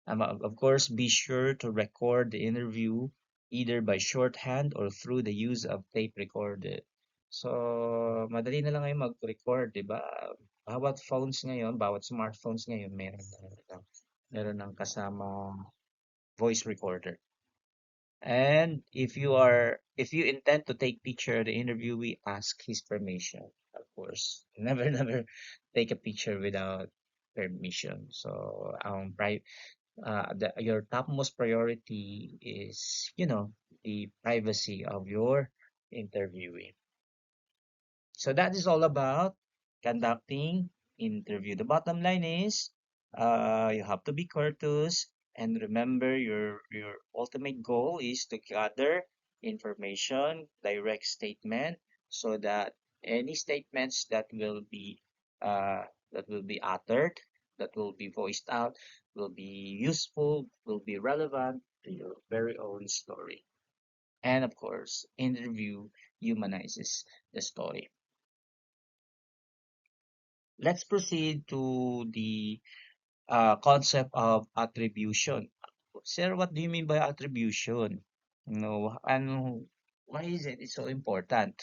Of course, be sure to record the interview either by shorthand or through the use of tape recorder. So, madali na lang ngayon mag-record, di ba? Bawat phones ngayon, bawat smartphones ngayon, meron ng kasama voice recorder. And if you intend to take picture of the interviewee, ask his permission, of course. Never take a picture without permission. So, your topmost priority is, the privacy of your interviewee. So that is all about conducting interview. The bottom line is, you have to be courteous and remember your ultimate goal is to gather information, direct statement, so that any statements that will be uttered, that will be voiced out, will be useful, will be relevant to your very own story. And of course, interview humanizes the story. Let's proceed to the concept of attribution. Sir, what do you mean by attribution? And why is it it's so important?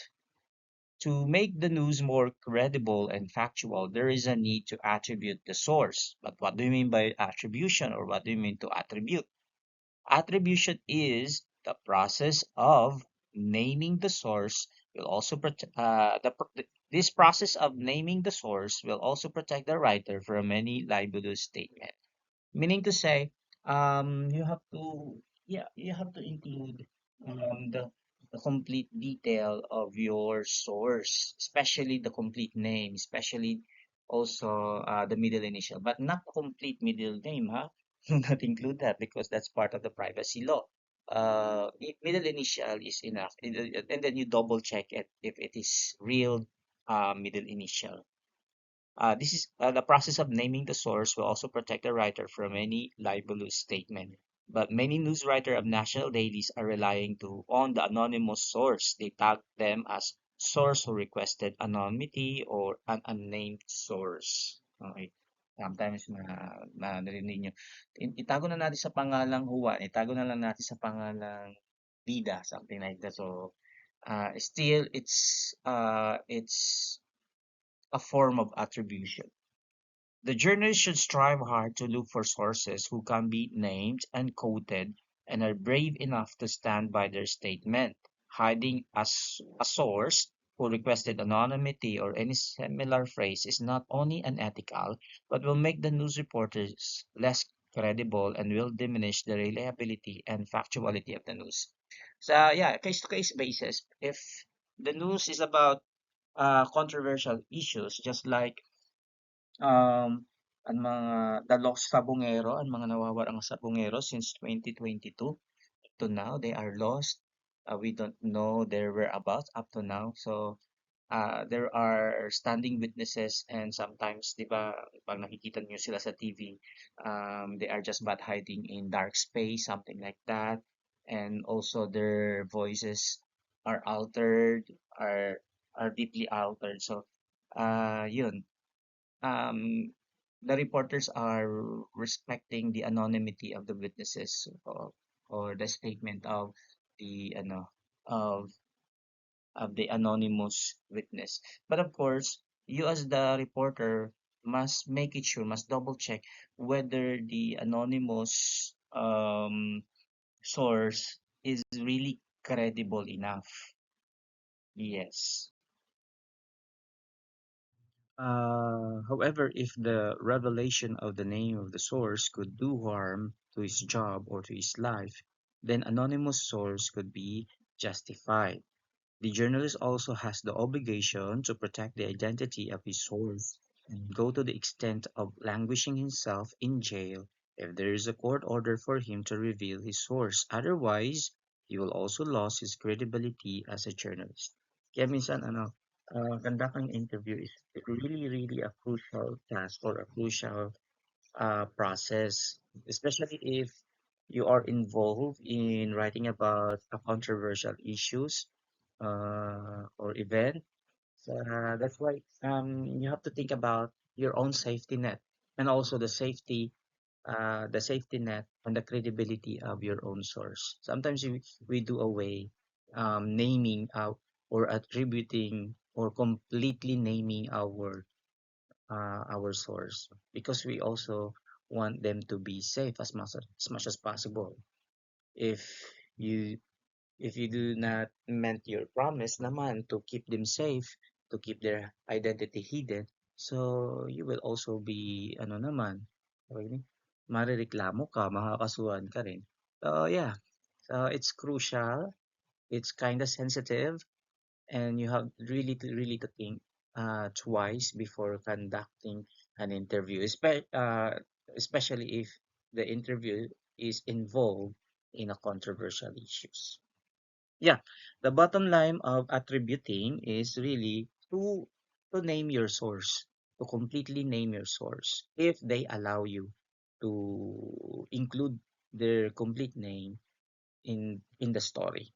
To make the news more credible and factual, there is a need to attribute the source. But what do you mean by attribution, or what do you mean to attribute? Attribution is the process of naming the source will also this process of naming the source will also protect the writer from any libelous statement. Meaning to say, you have to include the complete detail of your source, especially the complete name, especially also the middle initial, but not complete middle name, huh? Do not include that because that's part of the privacy law. Middle initial is enough, and then you double check it if it is real middle initial. This is the process of naming the source will also protect the writer from any libelous statement. But many news writers of national dailies are relying on the anonymous source. They tag them as source who requested anonymity or an unnamed source. Okay. Sometimes narinig nyo. Itago na natin sa pangalang Juan. Itago na lang natin sa pangalang Bida, something like that. So, still, it's a form of attribution. The journalist should strive hard to look for sources who can be named and quoted and are brave enough to stand by their statement. Hiding as a source who requested anonymity or any similar phrase is not only unethical, but will make the news reporters less credible and will diminish the reliability and factuality of the news. So yeah, case-to-case basis. If the news is about controversial issues, just like ang mga the lost sabongero, ang mga nawawarang sabongero since 2022 to now, they are lost. We don't know their whereabouts up to now. So there are standing witnesses and sometimes, di ba, pag nakikita niyo sila sa TV, they are just but hiding in dark space, something like that. And also their voices are altered, are deeply altered. So, yun. Um, the reporters are respecting the anonymity of the witnesses or the statement of the of the anonymous witness. But of course, you as the reporter must make it sure, must double check whether the anonymous source is really credible enough. Yes. However, if the revelation of the name of the source could do harm to his job or to his life, then anonymous source could be justified. The journalist also has the obligation to protect the identity of his source and go to the extent of languishing himself in jail if there is a court order for him to reveal his source. Otherwise, he will also lose his credibility as a journalist. Kaya minsan, conducting interview is really, really a crucial task or a crucial process, especially if you are involved in writing about a controversial issues or event. So that's why you have to think about your own safety net and also the safety net and the credibility of your own source. Sometimes we do away naming out or attributing or completely naming our source because we also want them to be safe as much as possible. If you if you do not meant your promise naman to keep them safe, to keep their identity hidden, so you will also be ano naman, tawag ni, marereklamo ka, makakasuhan ka rin. So yeah, so it's crucial, it's kind of sensitive, and you have really to think twice before conducting an interview, especially if the interview is involved in a controversial issues. Yeah, the bottom line of attributing is really to name your source, to completely name your source, if they allow you to include their complete name in the story.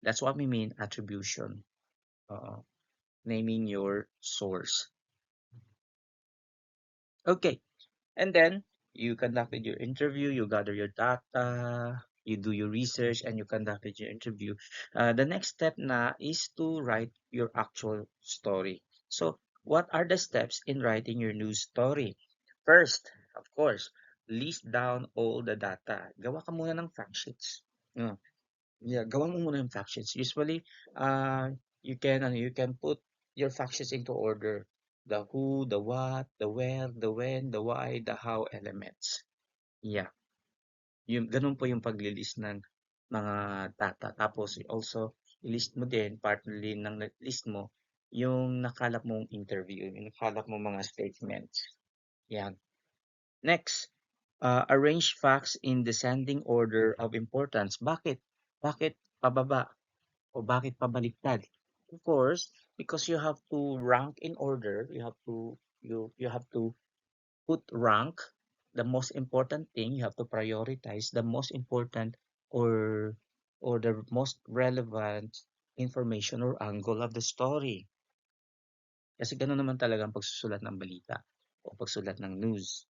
That's what we mean attribution, uh, naming your source. Okay, and then you conducted your interview, you gather your data, you do your research, and you conducted your interview. The next step na is to write your actual story. So, what are the steps in writing your news story? First, of course, list down all the data. Gawa ka muna ng fact sheets. No, yeah, gawa mo muna yung fact sheets. Usually, you can put your fact sheets into order. The who, the what, the where, the when, the why, the how elements. Yeah, yung ganun po yung paglilist ng mga data. Tapos also, i-list mo din, partly ng list mo, yung nakalap mong interview, yung nakalap mong mga statements. Yan. Next, arrange facts in descending order of importance. Bakit? Bakit pababa? O bakit pabaliktad? Of course, because you have to rank in order. You have to put rank the most important thing. You have to prioritize the most important or or the most relevant information or angle of the story. Kasi gano'n naman talaga ang pagsusulat ng balita o pagsulat ng news.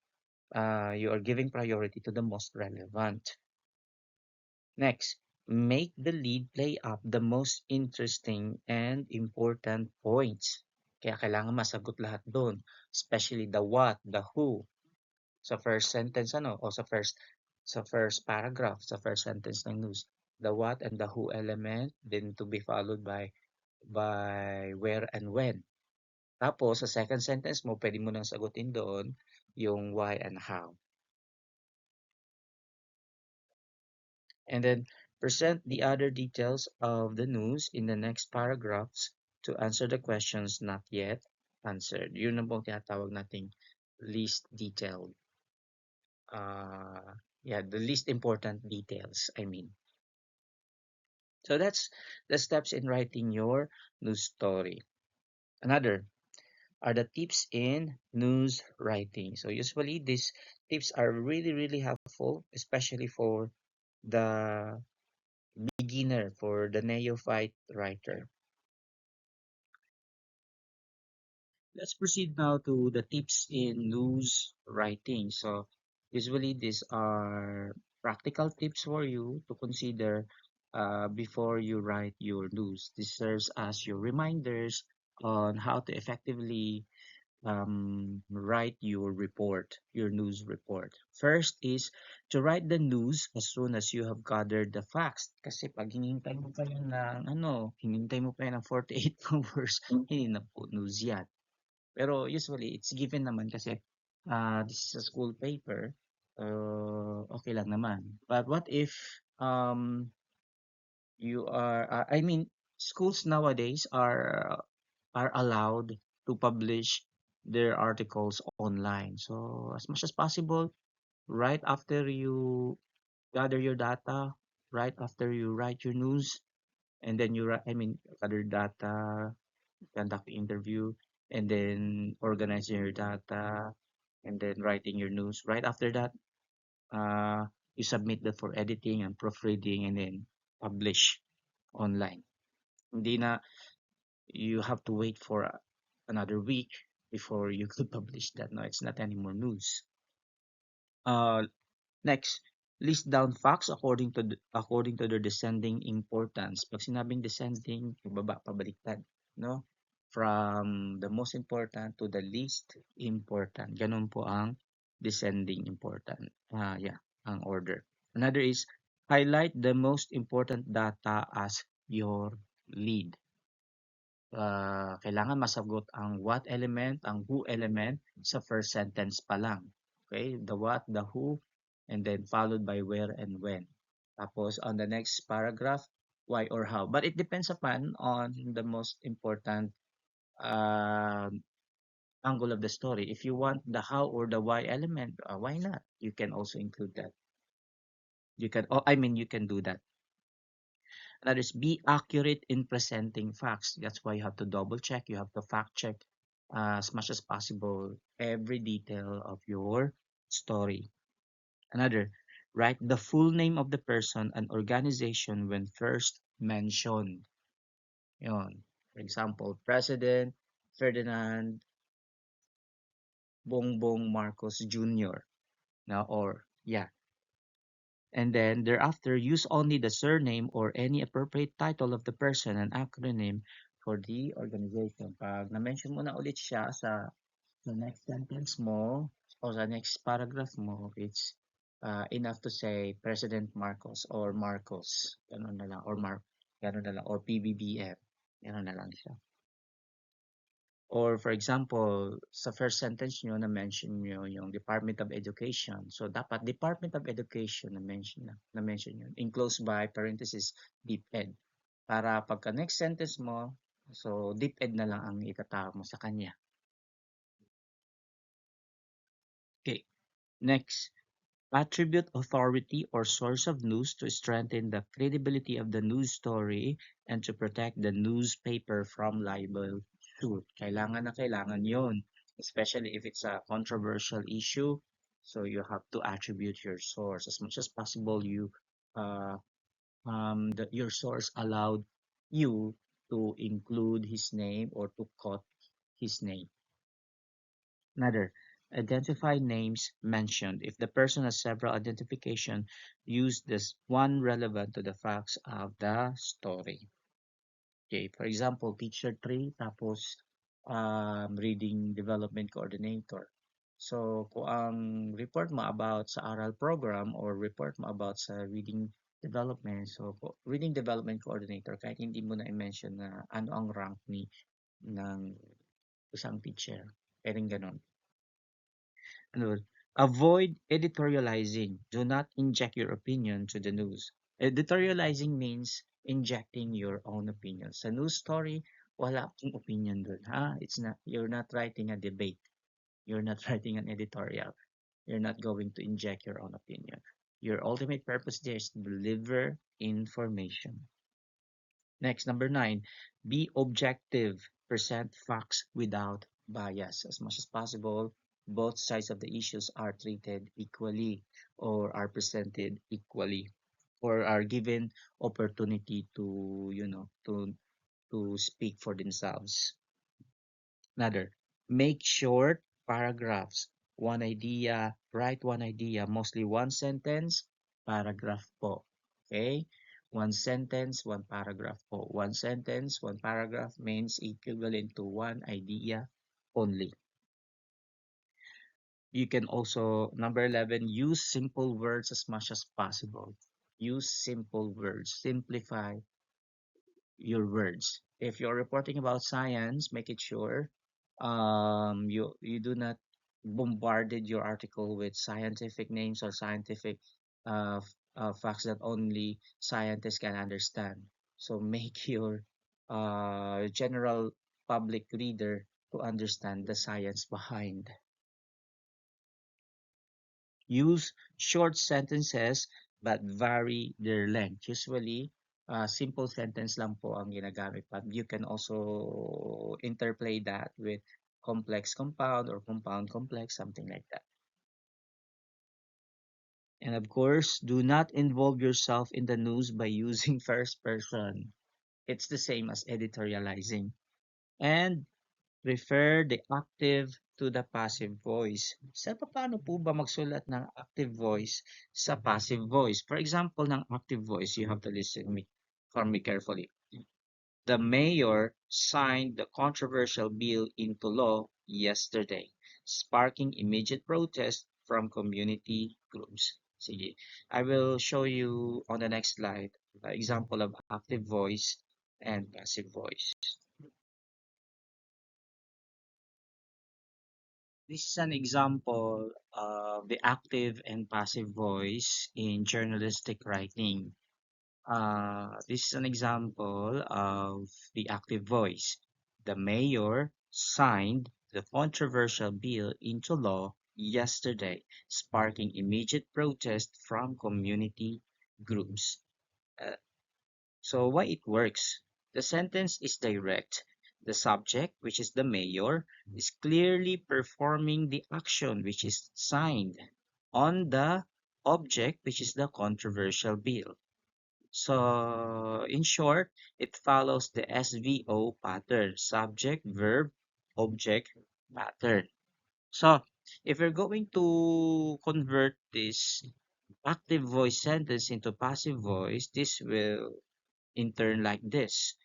You are giving priority to the most relevant. Next, make the lead play up the most interesting and important points. Kaya kailangan masagot lahat doon, especially the what, the who. Sa first sentence o sa first paragraph, sa first sentence ng news. The what and the who element, then to be followed by where and when. Tapos sa second sentence mo, pwede mo nang sagutin doon yung why and how. And then present the other details of the news in the next paragraphs to answer the questions not yet answered. Yun ang pong tinatawag nating least detailed. Yeah, the least important details, I mean. So that's the steps in writing your news story. Another are the tips in news writing. So usually these tips are really, really helpful, especially for the beginner, for the neophyte writer. Let's proceed now to the tips in news writing. So usually these are practical tips for you to consider before you write your news. This serves as your reminders on how to effectively write your report, your news report. First is to write the news as soon as you have gathered the facts. Kasi pag hinintay mo pa yan ng, hinintay mo pa yan ng 48 hours, hindi na po news yan. Pero usually, it's given naman kasi this is a school paper, okay lang naman. But what if you are, I mean, schools nowadays are allowed to publish their articles online. So as much as possible, right after you gather your data, right after you write your news, and then I mean, gather data, conduct the interview, and then organizing your data, and then writing your news. Right after that, you submit that for editing and proofreading, and then publish online. Hindi na you have to wait for another week before you could publish that. No, it's not anymore news. Uh, Next, list down facts according to their descending importance. Pag sinabing descending, baba pabaliktad, no? From the most important to the least important. Ganun po ang descending important. Yeah, ang order. Another is highlight the most important data as your lead. Kailangan masagot ang what element, ang who element sa first sentence pa lang. Okay? The what, the who, and then followed by where and when. Tapos on the next paragraph, why or how. But it depends upon on the most important uh, angle of the story. If you want the how or the why element, why not? You can also include that. You can, oh, I mean, you can do that. That is, be accurate in presenting facts. That's why you have to double check, you have to fact check as much as possible every detail of your story. Another, write the full name of the person and organization when first mentioned. Yun. For example, President Ferdinand Bongbong Marcos Jr. Now, or yeah, and then thereafter use only the surname or any appropriate title of the person and acronym for the organization. Pag na-mention mo na ulit siya sa next sentence mo o sa next paragraph mo, it's enough to say President Marcos or Marcos. Ganun na lang. Or ganun na lang. Or PBBM. Ganun na lang siya. Or for example, sa first sentence nyo na-mention nyo yung Department of Education. So dapat Department of Education na-mention yun. Enclosed by parenthesis DepEd. Para pagka next sentence mo, so DepEd na lang ang itatawag mo sa kanya. Okay. Next, attribute authority or source of news to strengthen the credibility of the news story and to protect the newspaper from libel suit. Kailangan na kailangan yon, especially if it's a controversial issue. So you have to attribute your source as much as possible. Uh, your source allowed you to include his name or to quote his name. Another, identify names mentioned. If the person has several identification, use this one relevant to the facts of the story. Okay, for example, teacher 3, tapos reading development coordinator. So, kung ang report mo about sa aral program or report mo about sa reading development, so reading development coordinator, kahit hindi mo na i-mention na ano ang rank ng isang teacher, pwedeng ganun. Ano, avoid editorializing. Do not inject your opinion to the news. Editorializing means injecting your own opinion. Sa news story, wala akong opinion dun, ha? It's not, you're not writing a debate. You're not writing an editorial. You're not going to inject your own opinion. Your ultimate purpose there is to deliver information. Next, number nine, be objective. Present facts without bias. As much as possible, both sides of the issues are treated equally or are presented equally or are given opportunity to, to speak for themselves. Another, make short paragraphs. One idea, write one idea, mostly one sentence, paragraph po. Okay? One sentence, one paragraph po. One sentence, one paragraph means equivalent to one idea only. You can also, number 11, use simple words as much as possible. Use simple words. Simplify your words. If you're reporting about science, make it sure you do not bombarded your article with scientific names or scientific facts that only scientists can understand. So make your general public reader to understand the science behind. Use short sentences but vary their length. Usually, simple sentence lang po ang ginagamit, but you can also interplay that with complex compound or compound complex, something like that. And of course, do not involve yourself in the news by using first person. It's the same as editorializing. And refer the active to the passive voice. Paano po ba magsulat ng active voice sa passive voice? For example, ng active voice, you have to listen for me carefully. The mayor signed the controversial bill into law yesterday, sparking immediate protest from community groups. Sige, I will show you on the next slide the example of active voice and passive voice. This is an example of the active and passive voice in journalistic writing. This is an example of the active voice. The mayor signed the controversial bill into law yesterday, sparking immediate protest from community groups. Uh, so why it works? The sentence is direct. The subject, which is the mayor, is clearly performing the action which is signed on the object, which is the controversial bill. So, in short, it follows the SVO pattern, subject, verb, object pattern. So, if we're going to convert this active voice sentence into passive voice, this will in turn like this.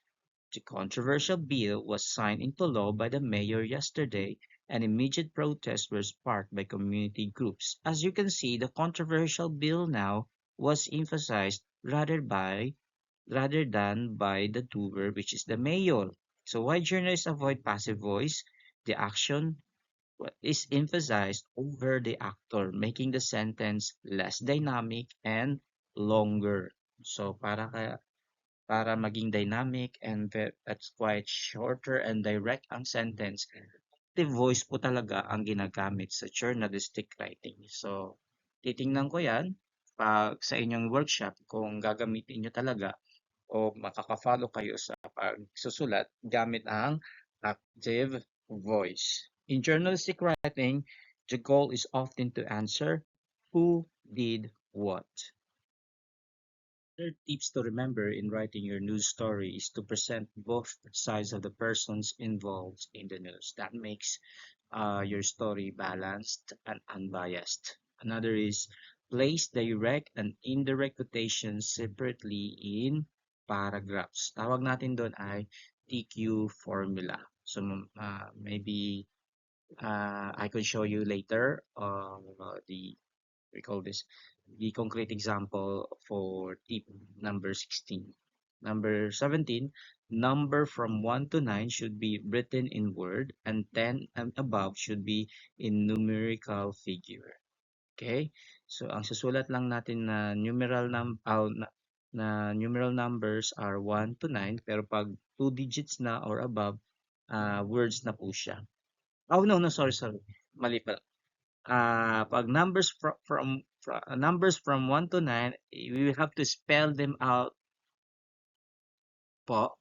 The controversial bill was signed into law by the mayor yesterday, and immediate protests were sparked by community groups. As you can see, the controversial bill now was emphasized rather than by the doer, which is the mayor. So why journalists avoid passive voice? The action is emphasized over the actor, making the sentence less dynamic and longer. So para maging dynamic and that's quite shorter and direct ang sentence, active voice po talaga ang ginagamit sa journalistic writing. So, titingnan ko yan pag sa inyong workshop kung gagamitin nyo talaga o makaka-follow kayo sa pagsusulat gamit ang active voice. In journalistic writing, the goal is often to answer who did what. Other tips to remember in writing your news story is to present both sides of the persons involved in the news. That makes your story balanced and unbiased. Another is place direct and indirect quotations separately in paragraphs. Tawag natin doon ay TQ formula. So maybe I could show you later the we call this the concrete example for tip number 16. Number 17, number from 1 to 9 should be written in word and 10 and above should be in numerical figure. Okay? So, ang susulat lang natin na numeral na numeral numbers are 1 to 9, pero pag 2 digits na or above, words na po siya. Oh, no, no, sorry, sorry. Mali pala. Pag numbers from 1 to 9, we will have to spell them out po.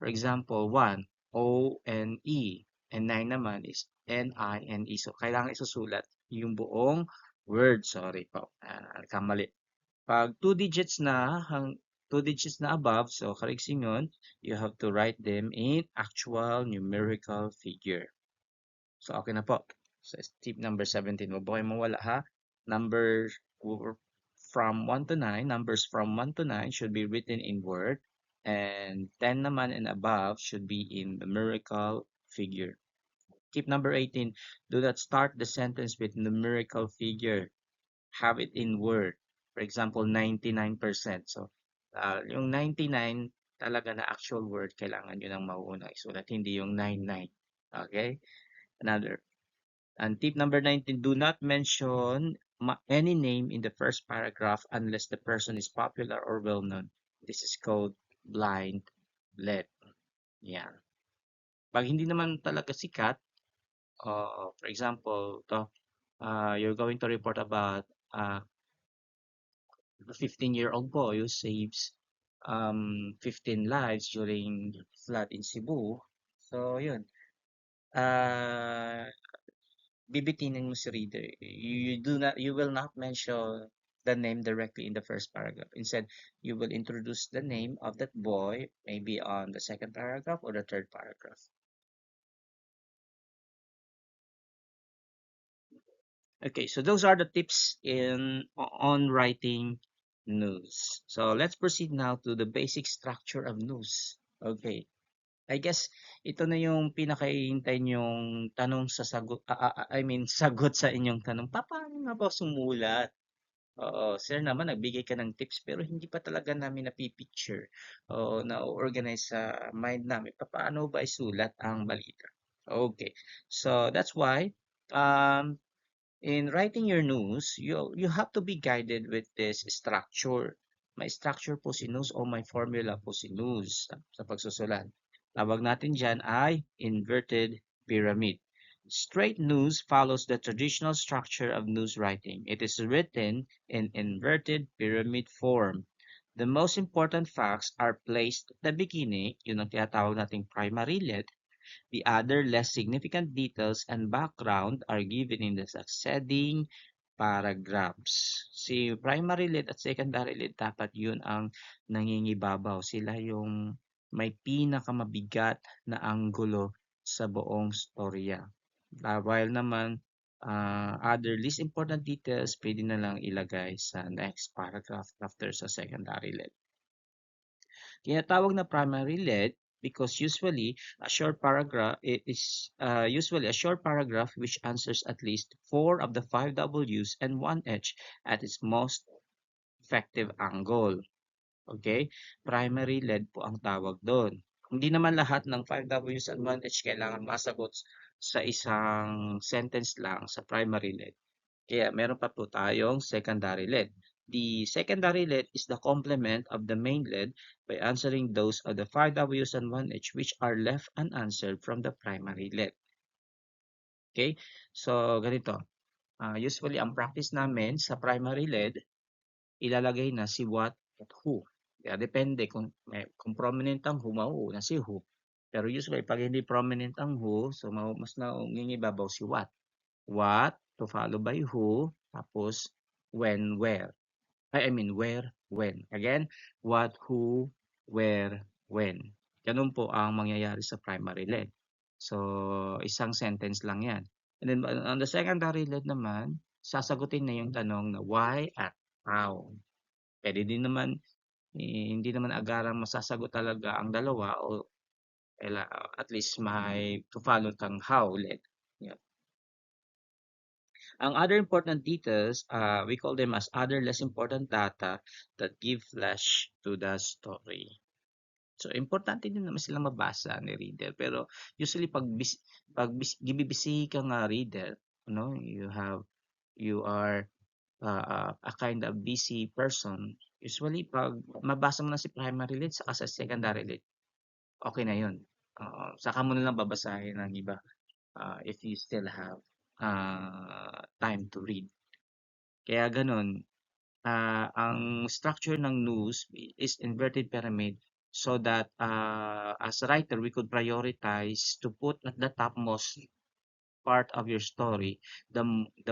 For example, 1, O-N-E, and 9 naman is N-I-N-E. So, kailangan isusulat yung buong word. Sorry po, kamali. Pag 2 digits na, 2 digits na above, so correction yun, you have to write them in actual numerical figure. So, okay na po. So, tip number 17. Huwag po kayong mawala ha. Numbers from 1 to 9, numbers from 1 to 9 should be written in word. And 10 naman and above should be in numerical figure. Tip number 18. Do not start the sentence with numerical figure. Have it in word. For example, 99%. So, yung 99 talaga na actual word, kailangan yun ang mauuna isulat, hindi yung 99. Okay? Another. And tip number 19, do not mention any name in the first paragraph unless the person is popular or well-known. This is called blind lead. Yan. Pag hindi naman talaga sikat, for example, you're going to report about a 15-year-old boy who saves 15 lives during flood in Cebu. So, yun. Uh, Bibitinin mo si reader. You will not mention the name directly in the first paragraph. Instead, you will introduce the name of that boy maybe on the second paragraph or the third paragraph. Okay, so those are the tips on writing news. So let's proceed now to the basic structure of news. Okay. I guess ito na yung pinakahihintay niyong tanong sa sagot, I mean sagot sa inyong tanong. Paano nga ba sumulat? Oo, sir naman nagbigay ka ng tips pero hindi pa talaga namin napi-picture o na-organize sa mind namin papaano ba isulat ang balita. Okay. So that's why um in writing your news, you have to be guided with this structure. May structure po si news o may formula po si news sa pagsusulat. Tawag natin dyan ay inverted pyramid. Straight news follows the traditional structure of news writing. It is written in inverted pyramid form. The most important facts are placed at the beginning, yun ang tinatawag nating primary lead. The other less significant details and background are given in the succeeding paragraphs. Si primary lead at secondary lead, dapat yun ang nangingibabaw. Sila yung may pinakamabigat na anggulo sa buong storya. While naman, other least important details, pwede na lang ilagay sa next paragraph after sa secondary lead. Tinatawag na primary lead because usually a short paragraph which answers at least 4 of the 5 W's and 1 H at its most effective angle. Okay? Primary lead po ang tawag doon. Hindi naman lahat ng 5 W's and 1 H kailangan masagot sa isang sentence lang sa primary lead. Kaya meron pa po tayong secondary lead. The secondary lead is the complement of the main lead by answering those of the 5 W's and 1 H which are left unanswered from the primary lead. Okay? So, ganito. Usually, ang practice namin sa primary lead, ilalagay na si what at who. Kaya depende kung prominent ang who, mauuna si who. Pero usually, pag hindi prominent ang who, so mas nangingibabaw si what. What, to follow by who, tapos when, where. I mean, where, when. Again, what, who, where, when. Ganun po ang mangyayari sa primary lead. So, isang sentence lang yan. And then, on the secondary lead naman, sasagutin na yung tanong na why at how. Pwede din naman, hindi naman agarang masasagot talaga ang dalawa o at least may to follow kang how lead. Yeah. Ang other important details, we call them as other less important data that give flesh to the story. So, importante din naman silang mabasa ni reader. Pero, usually, pag gibibisi ka nga reader, you are a kind of busy person, usually pag mabasa mo na si primary lead saka sa secondary lead, okay na yun. Saka mo na lang babasahin ang iba if you still have time to read. Kaya ganun, ang structure ng news is inverted pyramid so that as a writer, we could prioritize to put at the topmost part of your story the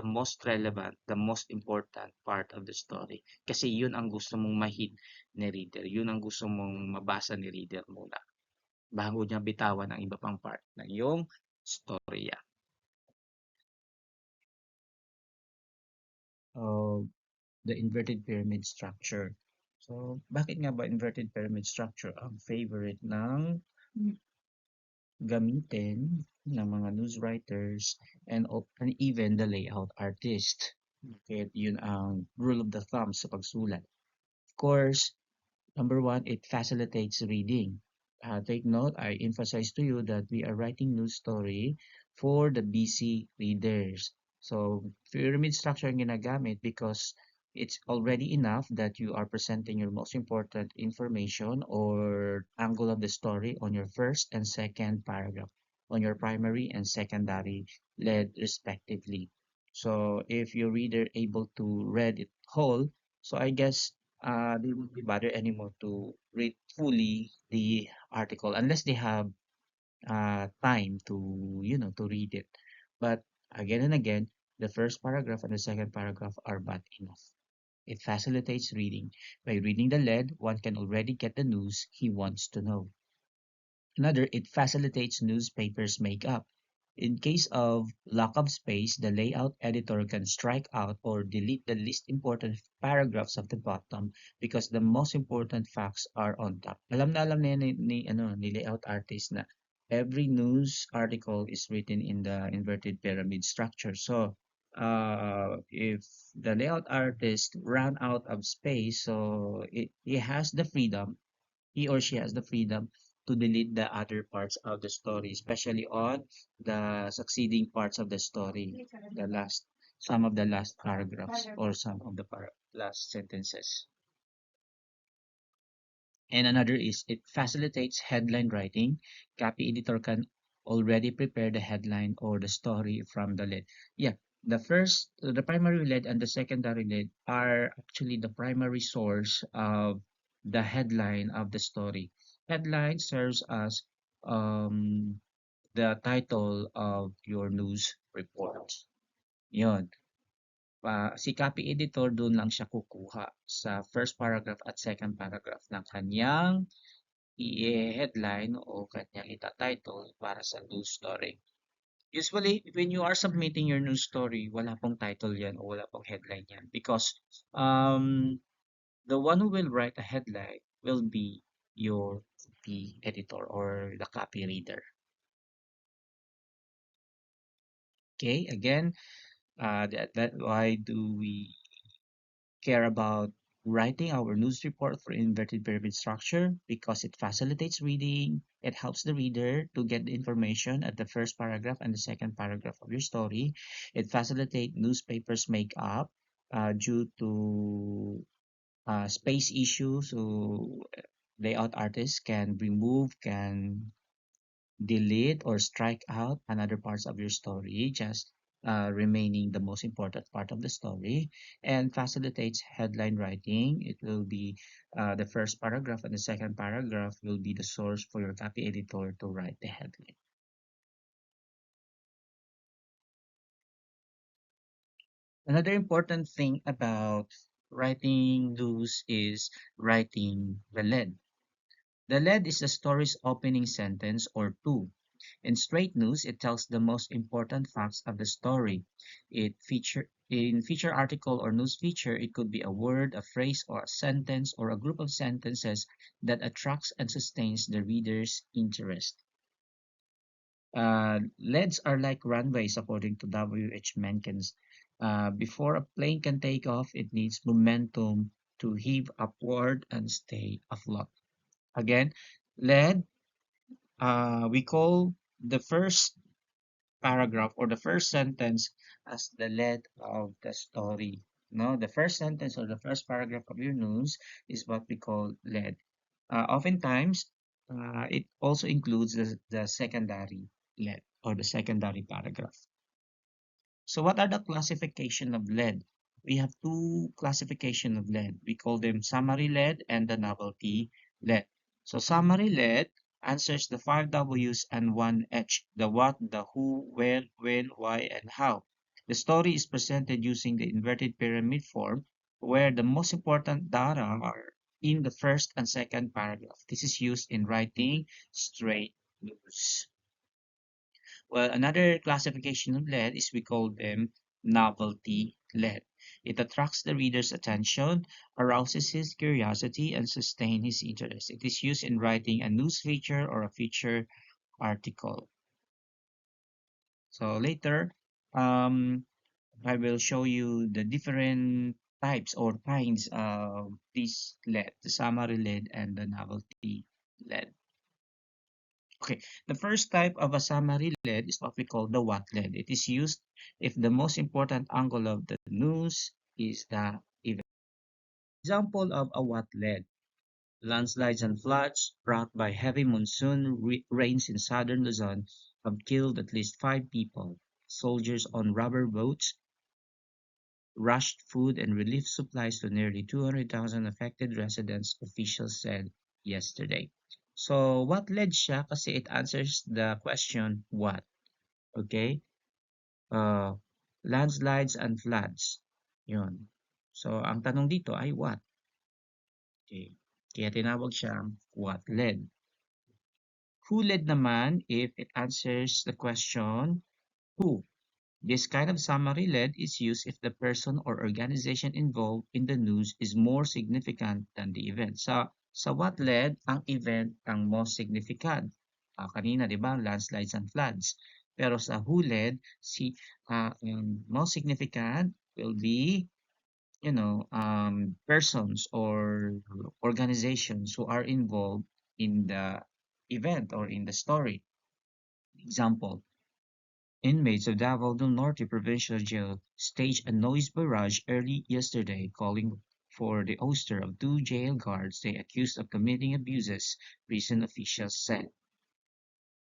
most relevant, the most important part of the story. Kasi yun ang gusto mong mahit ni reader. Yun ang gusto mong mabasa ni reader muna bago niya bitawan ang iba pang part ng iyong storya. Of the inverted pyramid structure. So, bakit nga ba inverted pyramid structure ang favorite ng gamitin ng mga news writers and even the layout artist? Bakit yun ang rule of the thumb sa pagsulat? Of course, number one, it facilitates reading. Take note, I emphasize to you that we are writing news story for the busy readers. So, pyramid structure ang ginagamit because it's already enough that you are presenting your most important information or angle of the story on your first and second paragraph, on your primary and secondary lead respectively. So, if your reader able to read it whole, so I guess they won't be bothered anymore to read fully the article unless they have time to to read it. But again and again, the first paragraph and the second paragraph are bad enough. It facilitates reading. By reading the lead, one can already get the news he wants to know. Another, it facilitates newspapers' makeup. In case of lack of space, the layout editor can strike out or delete the least important paragraphs of the bottom because the most important facts are on top. Alam na yan ni layout artist na every news article is written in the inverted pyramid structure. So, if the layout artist ran out of space, so he has the freedom he or she has the freedom to delete the other parts of the story, especially on the succeeding parts of the story, the last, some of the last paragraphs or some of the last sentences. And another is it facilitates headline writing. Copy editor can already prepare the headline or the story from the lead. Yeah, the primary lead and the secondary lead are actually the primary source of the headline of the story. Headline serves as um, the title of your news report. Yun. Si copy editor doon lang siya kukuha sa first paragraph at second paragraph ng kanyang i-headline o kanyang ita-title para sa news story. Usually, when you are submitting your news story, wala pong title yan o wala pong headline yan because um, the one who will write a headline will be your copy editor or the copy reader. Okay, again, that why do we care about writing our news report for inverted pyramid structure? Because it facilitates reading, it helps the reader to get the information at the first paragraph and the second paragraph of your story. It facilitates newspapers make up due to space issues. So layout artists can remove, can delete or strike out another parts of your story, just remaining the most important part of the story, and facilitates headline writing. It will be the first paragraph and the second paragraph will be the source for your copy editor to write the headline. Another important thing about writing news is writing the lead. The lead is the story's opening sentence or two. In straight news, it tells the most important facts of the story. In feature article or news feature, it could be a word, a phrase, or a sentence, or a group of sentences that attracts and sustains the reader's interest. Leads are like runways, according to W.H. Menkins. Before a plane can take off, it needs momentum to heave upward and stay afloat. Again, lead, we call the first paragraph or the first sentence as the lead of the story. No, the first sentence or the first paragraph of your news is what we call lead. Oftentimes, it also includes the secondary lead or the secondary paragraph. So what are the classification of lead? We have two classification of lead. We call them summary lead and the novelty lead. So summary lead answers the five W's and one H, the what, the who, where, when, why, and how. The story is presented using the inverted pyramid form, where the most important data are in the first and second paragraph. This is used in writing straight news. Well, another classification of lead is we call them novelty lead. It attracts the reader's attention, arouses his curiosity, and sustains his interest. It is used in writing a news feature or a feature article. So later, um, I will show you the different types or kinds of this lead, the summary lead and the novelty lead. Okay, the first type of a summary lead is what we call the what lead. It is used if the most important angle of the news is the event. Example of a what lead. Landslides and floods brought by heavy monsoon rains in southern Luzon have killed at least 5 people. Soldiers on rubber boats rushed food and relief supplies to nearly 200,000 affected residents, officials said yesterday. So, what led siya? Kasi it answers the question, what? Okay? Uh, Landslides and floods. Yun. So, ang tanong dito ay what? Okay. Kaya tinawag siyang what led. Who led naman if it answers the question, who? This kind of summary lead is used if the person or organization involved in the news is more significant than the event. Sa what led, ang event ang most significant. Kanina, di ba, landslides and floods. Pero sa who led, ang most significant will be, persons or organizations who are involved in the event or in the story. Example, inmates of Davao del Norte Provincial Jail staged a noise barrage early yesterday, calling for the ouster of 2 jail guards they accused of committing abuses, prison officials said.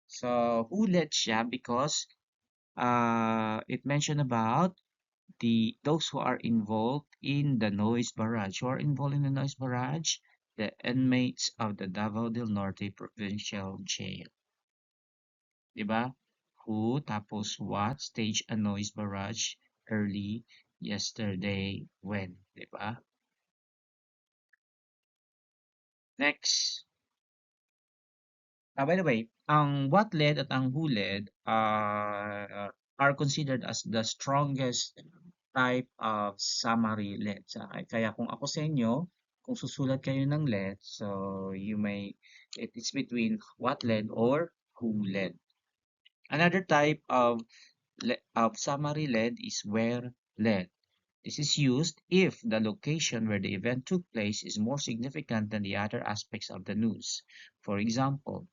So, who led siya? Because it mentioned about those who are involved in the noise barrage. Who are involved in the noise barrage? The inmates of the Davao del Norte Provincial Jail. Diba? Who tapos what staged a noise barrage early yesterday when, diba? Next. By the way, ang what led at ang who led are considered as the strongest type of summary led. Kaya kung ako sa inyo, kung susulat kayo ng led, so it's between what led or who led. Another type of summary led is where led. This is used if the location where the event took place is more significant than the other aspects of the news. For example,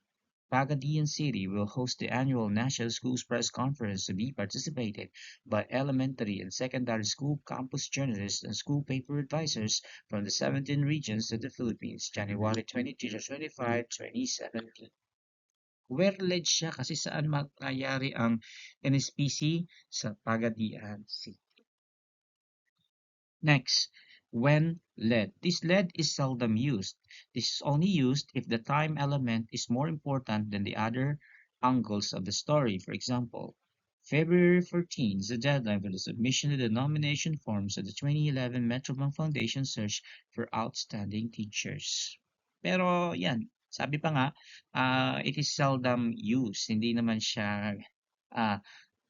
Pagadian City will host the annual National Schools Press Conference to be participated by elementary and secondary school campus journalists and school paper advisors from the 17 regions of the Philippines, January 22 to 25, 2017. Where led siya kasi saan mangyayari ang NSPC sa Pagadian City. Next, when led. This led is seldom used. This is only used if the time element is more important than the other angles of the story. For example, February 14 is the deadline for the submission of the nomination forms of the 2011 Metrobank Foundation search for outstanding teachers. Pero yan, sabi pa nga, it is seldom used. Hindi naman siya uh,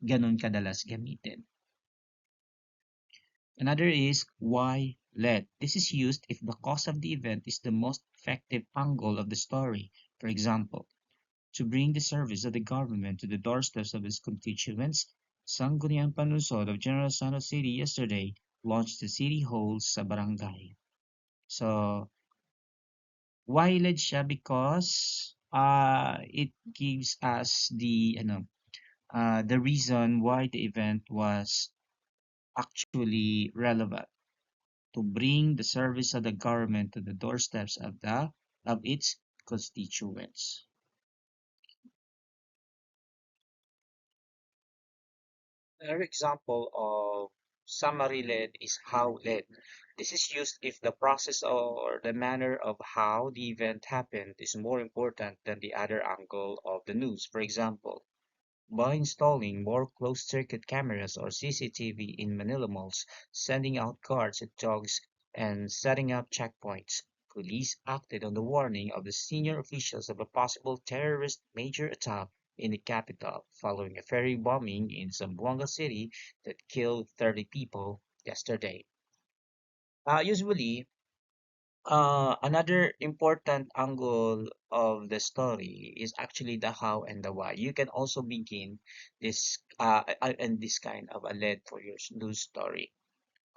ganun kadalas gamitin. Another is why led. This is used if the cause of the event is the most effective angle of the story. For example, to bring the service of the government to the doorsteps of its constituents, Sangguniang Panunsod of General Santos City yesterday launched the city halls sa barangay. So, why led siya? Because it gives us the reason why the event was actually relevant. to bring the service of the government to the doorsteps of its constituents. Another example of summary led is how led. This is used if the process or the manner of how the event happened is more important than the other angle of the news. For example, by installing more closed-circuit cameras or CCTV in Manila malls, sending out guards at dogs, and setting up checkpoints, police acted on the warning of the senior officials of a possible terrorist major attack in the capital following a ferry bombing in Zamboanga City that killed 30 people yesterday. Usually, another important angle of the story is actually the how and the why. You can also begin this and this kind of a lead for your news story.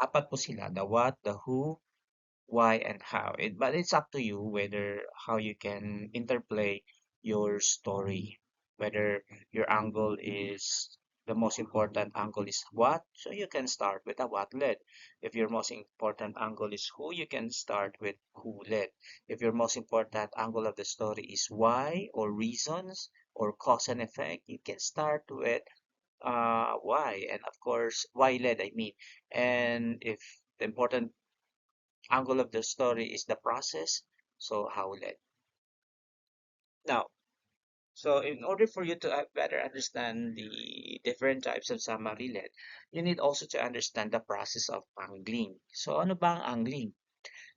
Apat po sila, the what, the who, why, and how. But it's up to you whether how you can interplay your story, whether your angle is the most important angle is what, so you can start with a what led. If your most important angle is who, you can start with who led. If your most important angle of the story is why or reasons or cause and effect, you can start with why, and of course why led, I mean. And if the important angle of the story is the process, so how led. Now, so in order for you to better understand the different types of summary led, you need also to understand the process of angling. So ano ba ang angling?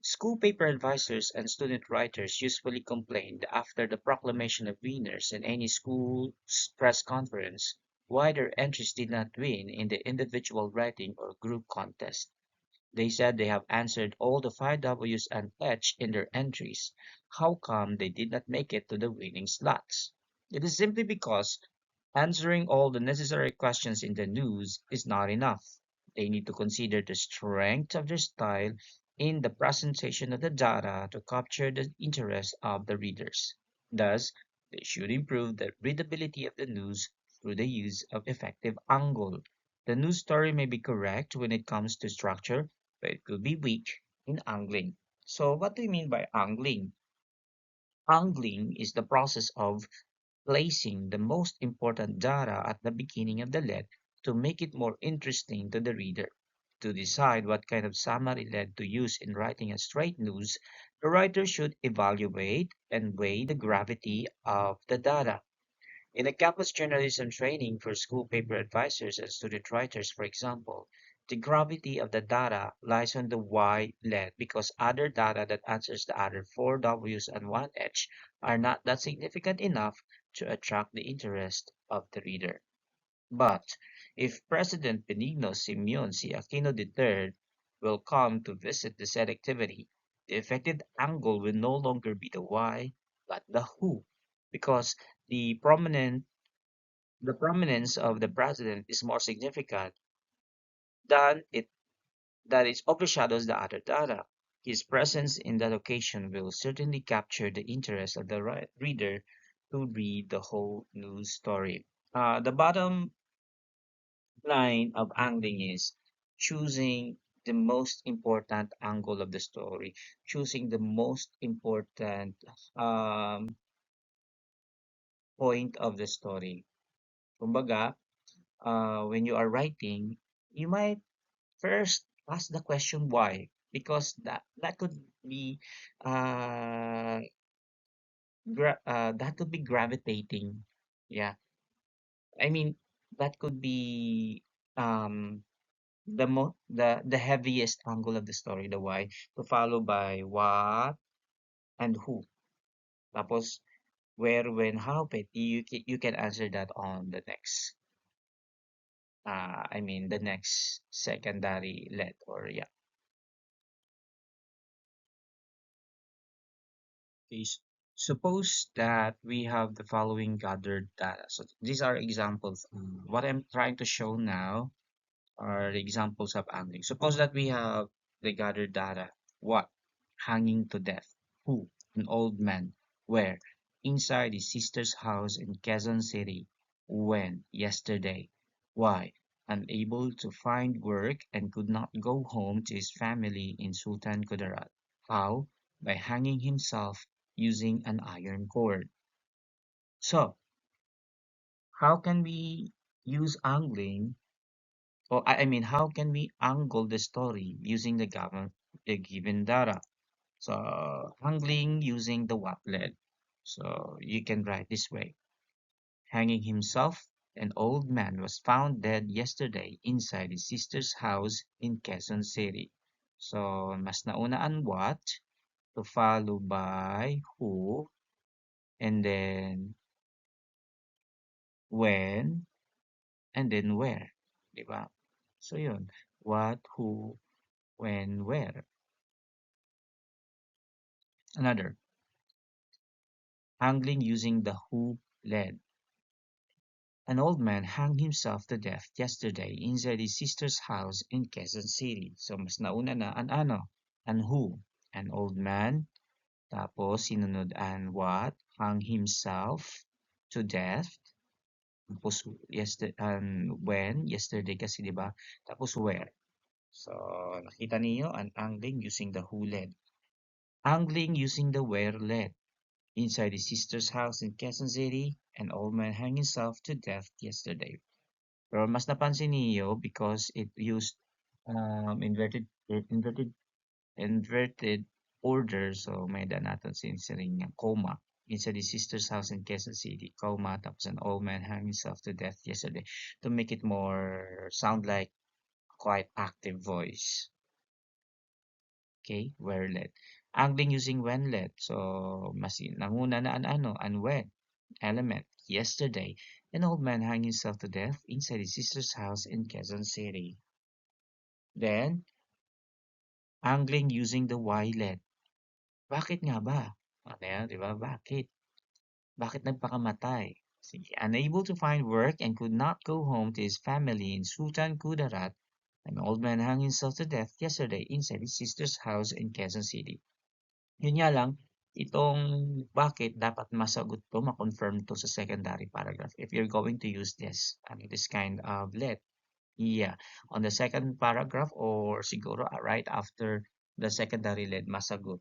School paper advisors and student writers usually complain that after the proclamation of winners in any school press conference, why their entries did not win in the individual writing or group contest. They said they have answered all the five W's and H in their entries. How come they did not make it to the winning slots? It is simply because answering all the necessary questions in the news is not enough. They need to consider the strength of their style in the presentation of the data to capture the interest of the readers. Thus, they should improve the readability of the news through the use of effective angle. The news story may be correct when it comes to structure, but it could be weak in angling. So, what do you mean by angling? Angling is the process of placing the most important data at the beginning of the lead to make it more interesting to the reader. To decide what kind of summary lead to use in writing a straight news, the writer should evaluate and weigh the gravity of the data. In a campus journalism training for school paper advisors and student writers, for example, the gravity of the data lies on the Y lead because other data that answers the other four W's and one H are not that significant enough to attract the interest of the reader. But if President Benigno Simeon C. Aquino III will come to visit the said activity, the effective angle will no longer be the why, but the who, because the prominent the prominence of the president is more significant than it overshadows the other data. His presence in that occasion will certainly capture the interest of the reader to read the whole news story. The bottom line of angling is choosing the most important angle of the story, choosing the most important um, point of the story. Kumbaga, when you are writing, you might first ask the question why, because that could be that could be gravitating. Yeah, I mean that could be um the heaviest angle of the story, the why, to follow by what and who. Tapos where, when, how, but you can answer that on the next the next secondary let or yeah. Okay, suppose that we have the following gathered data. So these are examples. What I'm trying to show now are the examples of angling. Suppose that we have the gathered data. What? Hanging to death. Who? An old man. Where? Inside his sister's house in Quezon City. When? Yesterday. Why? unable to find work and could not go home to his family in Sultan Kudarat. How? By hanging himself using an iron cord. So, how can we use angling, or I mean, how can we angle the story using the given data? So, angling using the wattlet. So, you can write this way. Hanging himself, an old man was found dead yesterday inside his sister's house in Quezon City. So, mas nauna ang what, to follow by who, and then when, and then where. Di ba? So, yun. What, who, when, where. Another, angling using the who led. An old man hung himself to death yesterday inside his sister's house in Quezon City. So, mas nauna na an ano, an who, an old man, tapos sinunod an what, hung himself to death, tapos when, yesterday kasi 'di ba? Tapos where. So, nakita niyo an angling using the who led. Angling using the where led. Inside his sister's house in Quezon City, an old man hung himself to death yesterday. Pero mas napansin niyo because it used inverted order. So may daan natin since nga coma. Inside his sister's house in Quezon City, coma, tapos an old man hung himself to death yesterday to make it more sound like quite active voice. Okay, where led. Angling using when led. So mas nanguna na an ano, an when element. Yesterday, an old man hung himself to death inside his sister's house in Quezon City. Then, angling using the why led. Bakit nga ba? Ano yan, di ba? Bakit? Bakit nagpakamatay? Sige, unable to find work and could not go home to his family in Sultan Kudarat, an old man hung himself to death yesterday inside his sister's house in Quezon City. Yun nga lang, itong bakit dapat masagot to, ma-confirm to sa secondary paragraph if you're going to use this, this kind of let. Yeah, on the second paragraph or siguro right after the secondary lead, masagot,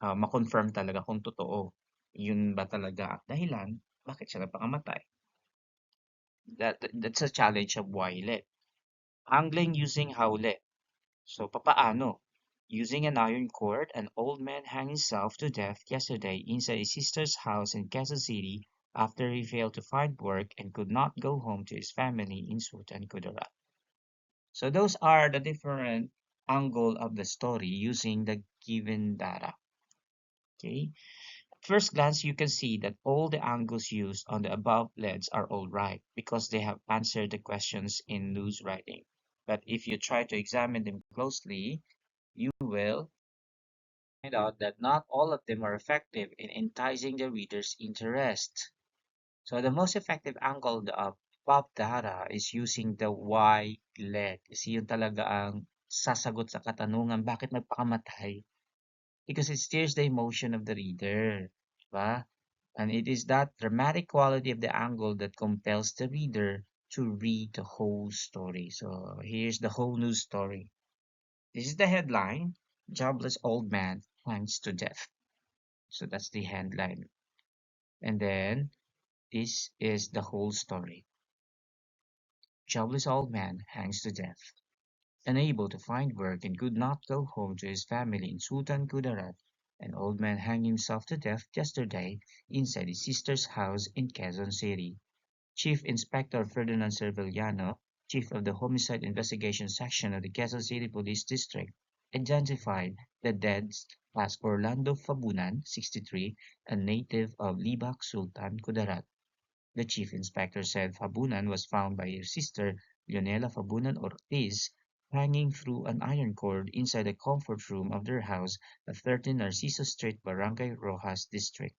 ma-confirm talaga kung totoo. Yun ba talaga ang dahilan bakit siya napakamatay? That's a challenge of why let. Angling using how let. So, papaano? Using an iron cord, an old man hung himself to death yesterday inside his sister's house in Quezon City after he failed to find work and could not go home to his family in Sultan Kudarat. So those are the different angle of the story using the given data. Okay. At first glance, you can see that all the angles used on the above leads are all right because they have answered the questions in news writing. But if you try to examine them closely, you will find out that not all of them are effective in enticing the reader's interest. So the most effective angle of pop data is using the why led. Kasi yun talaga ang sasagot sa katanungan bakit nagpakamatay. Because it steers the emotion of the reader. Diba? And it is that dramatic quality of the angle that compels the reader to read the whole story. So here's the whole news story. This is the headline. Jobless old man hangs to death. So that's the headline. And then this is the whole story. Jobless old man hangs to death. Unable to find work and could not go home to his family in Sultan Kudarat, an old man hanged himself to death yesterday inside his sister's house in Quezon City. Chief Inspector Ferdinand Cervellano, chief of the Homicide Investigation Section of the Quezon City Police District, identified the dead as Orlando Fabunan, 63, a native of Libak, Sultan Kudarat. The chief inspector said Fabunan was found by his sister, Leonela Fabunan Ortiz, hanging through an iron cord inside the comfort room of their house at 13 Narciso Street, Barangay Rojas District.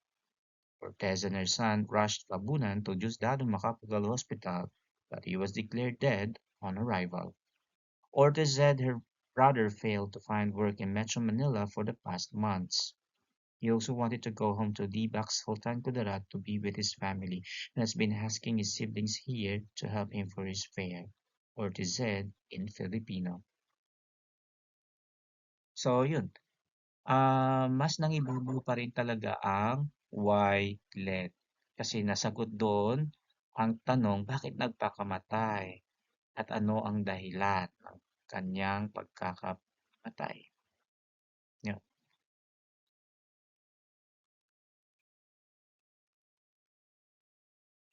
Ortiz and her son rushed Fabunan to Diosdado Macapagal Hospital, but he was declared dead on arrival. Ortiz said her brother failed to find work in Metro Manila for the past months. He also wanted to go home to Dibak's Sultan Kudarat to be with his family and has been asking his siblings here to help him for his fare. or the Z in Filipino. So yun, mas nangibabaw pa rin talaga ang why let. Kasi nasagot doon ang tanong bakit nagpakamatay at ano ang dahilan ng kanyang pagkakamatay. Yun.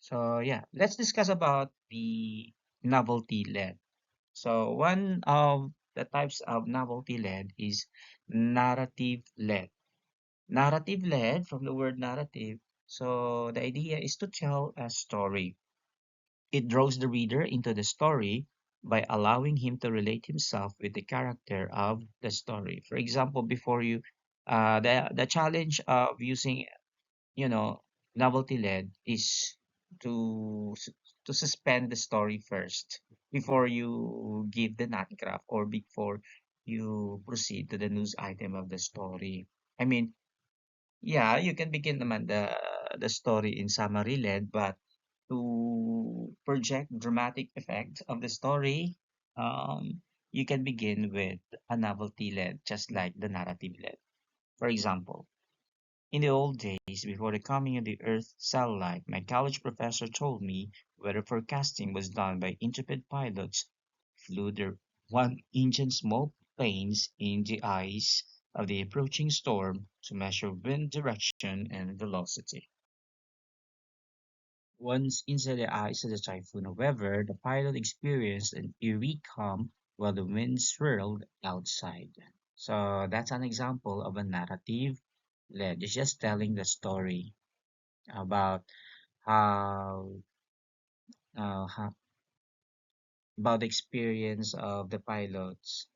So yeah, let's discuss about the novelty led. So one of the types of novelty led is narrative led. Narrative led from the word narrative. So the idea is to tell a story. It draws the reader into the story by allowing him to relate himself with the character of the story. For example, before you, the challenge of using, you know, novelty led is to to suspend the story first before you give the nut graph or before you proceed to the news item of the story. I mean, yeah, you can begin naman the story in summary led, but to project dramatic effect of the story, you can begin with a novelty led, just like the narrative led. For example, in the old days, before the coming of the Earth satellite, my college professor told me weather forecasting was done by intrepid pilots who flew their one-engine small planes in the eyes of the approaching storm to measure wind direction and velocity. Once inside the eyes of the typhoon, however, the pilot experienced an eerie calm while the wind swirled outside. So that's an example of a narrative led. It's just telling the story about how, how about the experience of the pilots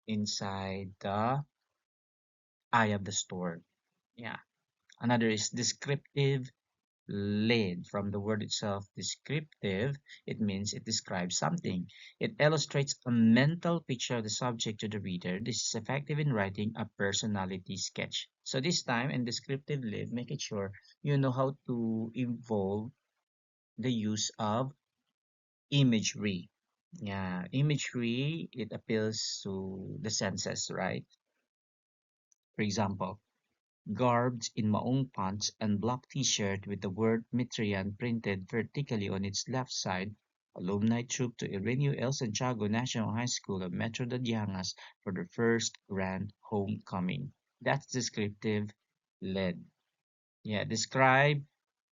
inside the eye of the storm. Yeah. Another is descriptive lead. From the word itself, descriptive, it means it describes something. It illustrates a mental picture of the subject to the reader. This is effective in writing a personality sketch. So this time in descriptive lead, make it sure you know how to involve the use of imagery. Yeah, imagery, it appeals to the senses, right? For example, garbed in maong pants and black t-shirt with the word Mitrian printed vertically on its left side, alumni trooped to Ireneo El Santiago National High School of Metro Dadiangas for their first grand homecoming. That's descriptive lead. Yeah, describe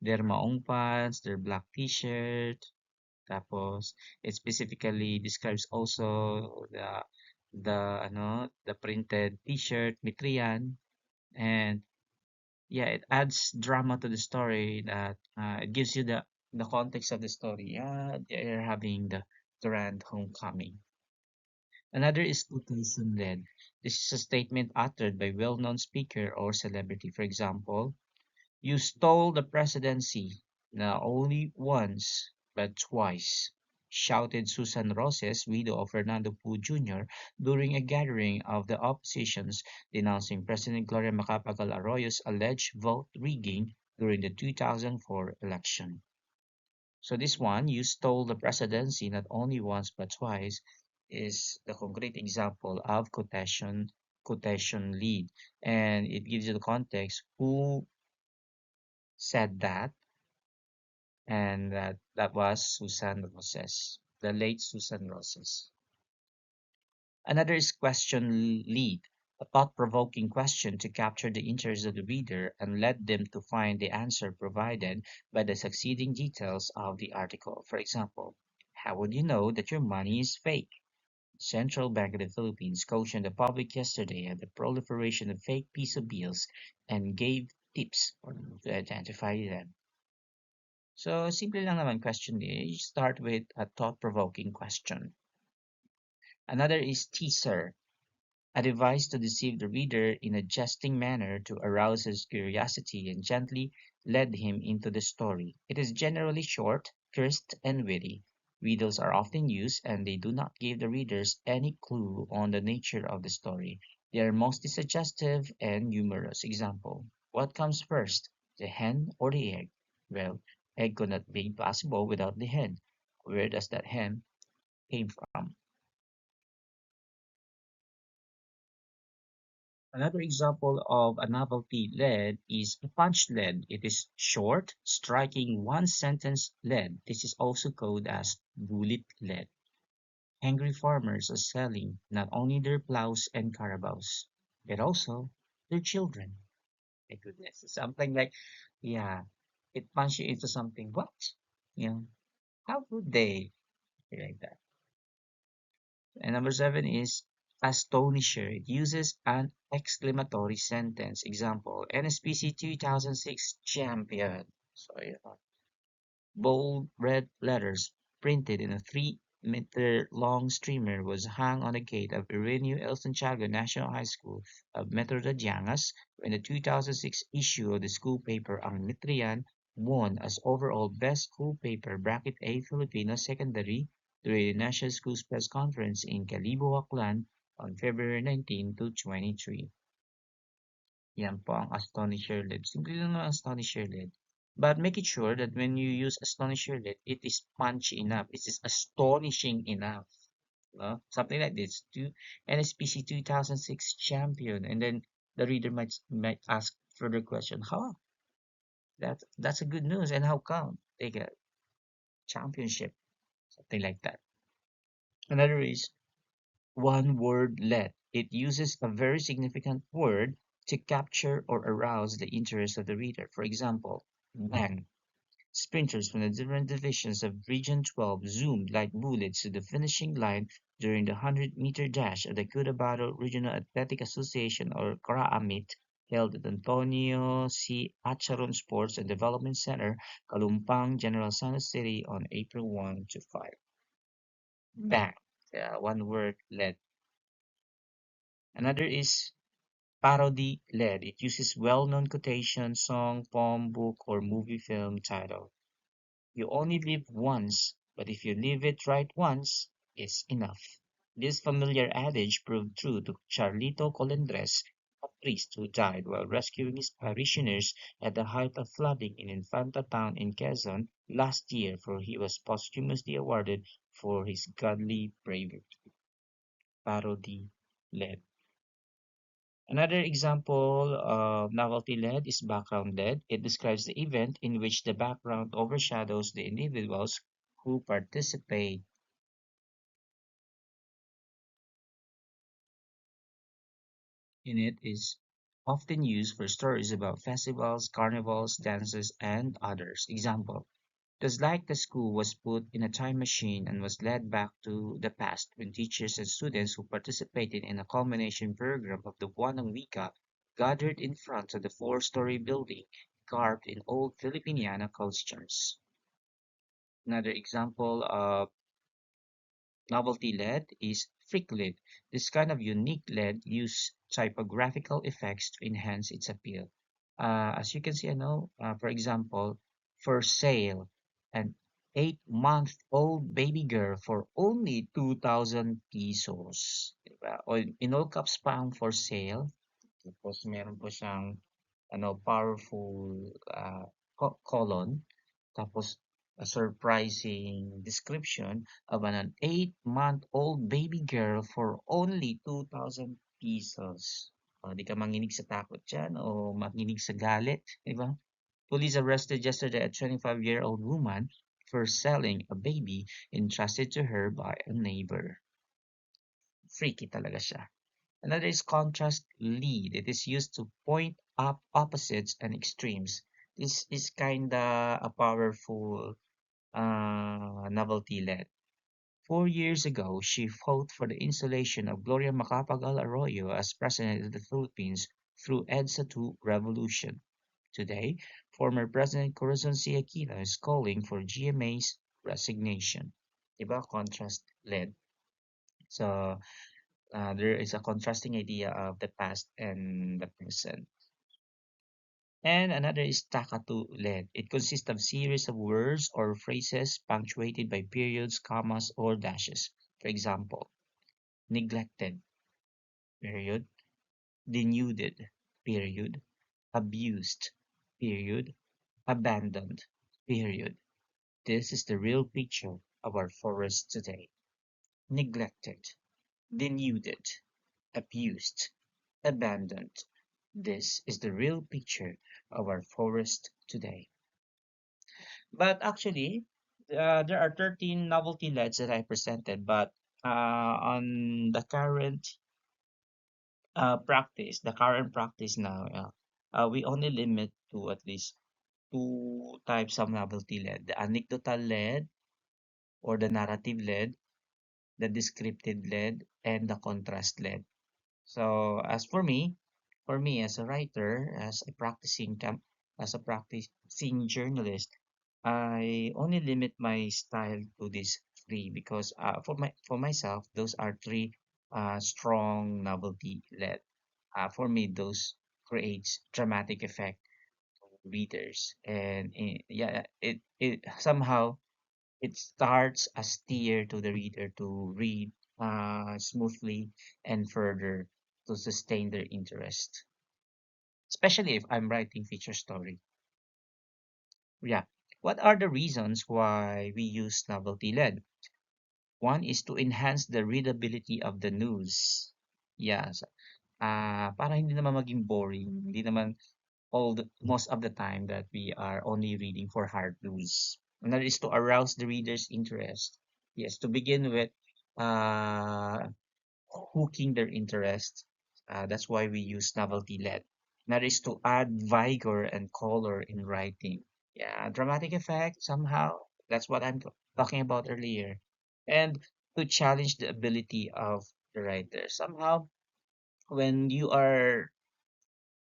their maong pants, their black t-shirt, tapos it specifically describes also the printed t-shirt, Mitrian, and yeah, it adds drama to the story that it gives you the context of the story. Yeah, they're having the grand homecoming. Another is quotation led. This is a statement uttered by well-known speaker or celebrity. For example, you stole the presidency, not only once, but twice, shouted Susan Roses, widow of Fernando Poe Jr., during a gathering of the oppositions denouncing President Gloria Macapagal Arroyo's alleged vote rigging during the 2004 election. So this one, you stole the presidency not only once but twice, is the concrete example of quotation lead, and it gives you the context who said that, and that was Susan Roses, the late Susan Roses. Another is question lead, a thought-provoking question to capture the interest of the reader and let them to find the answer provided by the succeeding details of the article. For example, how would you know that your money is fake? The Central Bank of the Philippines cautioned the public yesterday at the proliferation of fake piso bills and gave tips on how to identify them. So, simple lang naman question eh. You start with a thought-provoking question. Another is teaser, a device to deceive the reader in a jesting manner to arouse his curiosity and gently lead him into the story. It is generally short, crisp, and witty. Riddles are often used, and they do not give the readers any clue on the nature of the story. They are mostly suggestive and humorous. Example, what comes first, the hen or the egg? Well, egg could not be possible without the hen. Where does that hen came from? Another example of a novelty lead is a punch lead. It is short, striking one sentence lead. This is also called as bullet lead. Angry farmers are selling not only their plows and carabaos, but also their children. My goodness, something like, yeah, it punches you into something. What? You know, how would they be like that? And number seven is astonisher. It uses an exclamatory sentence. Example, NSPC 2006 champion. So, yeah, bold red letters printed in a 3-meter long streamer was hung on the gate of Ireneo El Santiago National High School of Metro Llanas when the 2006 issue of the school paper Ang Mitrian won as overall best school paper bracket A Filipino secondary during the National Schools Press Conference in Calibo, Aklan on February 19 to 23. Yan po ang astonisher lid. Simple lang naman ang astonisher lid. But make it sure that when you use astonisher lid, it is punchy enough. It is astonishing enough. No? Something like this. NSPC 2006 champion. And then the reader might ask further question. How? That's a good news. And how come they get championship? Something like that. Another is one word let. It uses a very significant word to capture or arouse the interest of the reader. For example, bang. Sprinters from the different divisions of Region 12 zoomed like bullets to the finishing line during the 100-meter dash of the Cotabato Regional Athletic Association or CRAAMIT held at Antonio C. Acharon Sports and Development Center, Kalumpang, General Santos City on April 1 to 5. Bang. Yeah, one word let. Another is parody led. It uses well-known quotation, song, poem, book, or movie film title. You only live once, but if you live it right once, it's enough. This familiar adage proved true to Charlito Colendres, a priest who died while rescuing his parishioners at the height of flooding in Infanta town in Quezon last year, for he was posthumously awarded for his godly bravery. Parody led. Another example of novelty led is background led. It describes the event in which the background overshadows the individuals who participate in it is often used for stories about festivals, carnivals, dances, and others. Example, it was like the school was put in a time machine and was led back to the past when teachers and students who participated in a culmination program of the Buwanang Wika gathered in front of the four-story building carved in old Filipiniana costumes. Another example of novelty LED is freak LED. This kind of unique LED uses typographical effects to enhance its appeal. As you can see, for example, for sale, an 8-month-old baby girl for only 2,000 pesos. Diba? O in all caps pa ang for sale. Tapos meron po siyang powerful colon. Tapos a surprising description of an 8-month-old baby girl for only 2,000 pesos. Di ka manginig sa takot dyan o manginig sa galit, di ba? Police arrested yesterday a 25-year-old woman for selling a baby entrusted to her by a neighbor. Freaky talaga siya. Another is contrast lead. It is used to point up opposites and extremes. This is kinda a powerful novelty led. 4 years ago, she fought for the installation of Gloria Macapagal Arroyo as President of the Philippines through EDSA 2 revolution. Today, former President Corazon C. Aquino is calling for GMA's resignation. Diba? Contrast led. So, there is a contrasting idea of the past and the present. And another is Takatu led. It consists of series of words or phrases punctuated by periods, commas, or dashes. For example, neglected, period, denuded, period, abused, period, abandoned, period. This is the real picture our forests today: neglected, denuded, abused, abandoned. This is the real picture of our forest today. But actually, there are 13 novelty LEDs that I presented, but on the current practice now, we only limit to at least two types of novelty LED: the anecdotal LED or the narrative LED, the descriptive LED, and the contrast LED. So as for me as a writer, as a practicing journalist, I only limit my style to these three because for myself, those are three strong novelty led. For me, those creates dramatic effect to readers, and yeah, it somehow it starts a steer to the reader to read smoothly and further to sustain their interest, especially if I'm writing feature story. Yeah. What are the reasons why we use novelty led? One is to enhance the readability of the news. Yes. Para hindi naman maging boring. Hindi naman most of the time that we are only reading for hard news. Another is to arouse the reader's interest. Yes, to begin with, uh, hooking their interest. That's why we use novelty led. Another is to add vigor and color in writing. Yeah, dramatic effect somehow. That's what I'm talking about earlier. And to challenge the ability of the writer. Somehow, when you are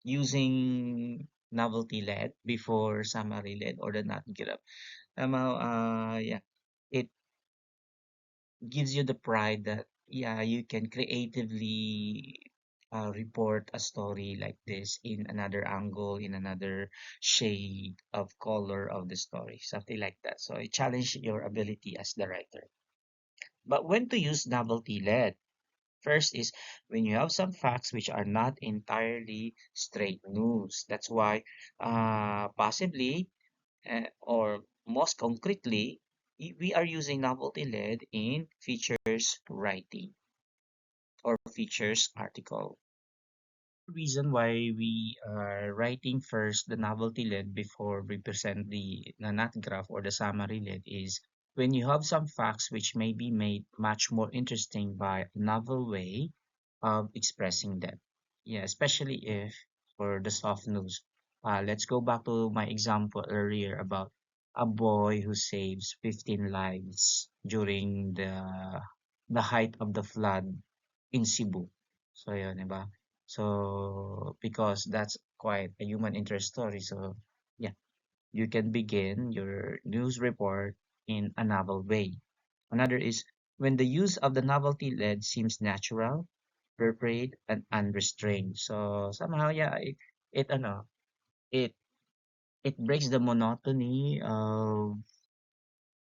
using novelty led before summary led or the not get up, somehow, yeah, it gives you the pride that yeah you can creatively report a story like this in another angle, in another shade of color of the story, something like that. So it challenge your ability as the writer. But when to use novelty led? First is when you have some facts which are not entirely straight news. That's why possibly or most concretely, we are using novelty led in features writing or features article. Reason why we are writing first the novelty led before we present the nat graph or the summary led is when you have some facts which may be made much more interesting by a novel way of expressing them. Yeah, especially if for the soft news. Let's go back to my example earlier about a boy who saves 15 lives during the height of the flood in Cebu. So yun, di ba? So, because that's quite a human interest story. So, yeah, you can begin your news report in a novel way. Another is when the use of the novelty lead seems natural, appropriate, and unrestrained. So, somehow, yeah, it, it, it breaks the monotony of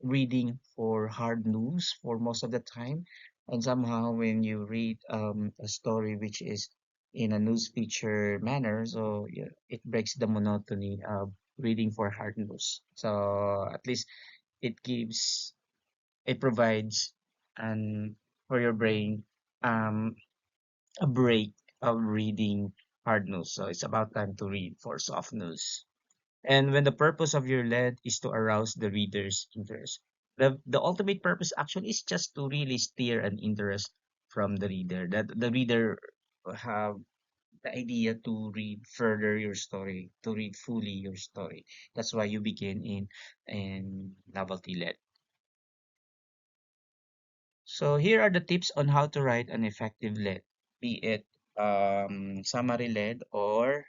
reading for hard news for most of the time. And somehow, when you read a story which is in a news feature manner, so yeah, it breaks the monotony of reading for hard news. So at least it gives, it provides, and for your brain, um, a break of reading hard news. So it's about time to read for soft news. And when the purpose of your lead is to arouse the reader's interest, the ultimate purpose actually is just to really steer an interest from the reader, that the reader have the idea to read further your story, to read fully your story. That's why you begin in novelty lead. So here are the tips on how to write an effective lead, be it summary lead or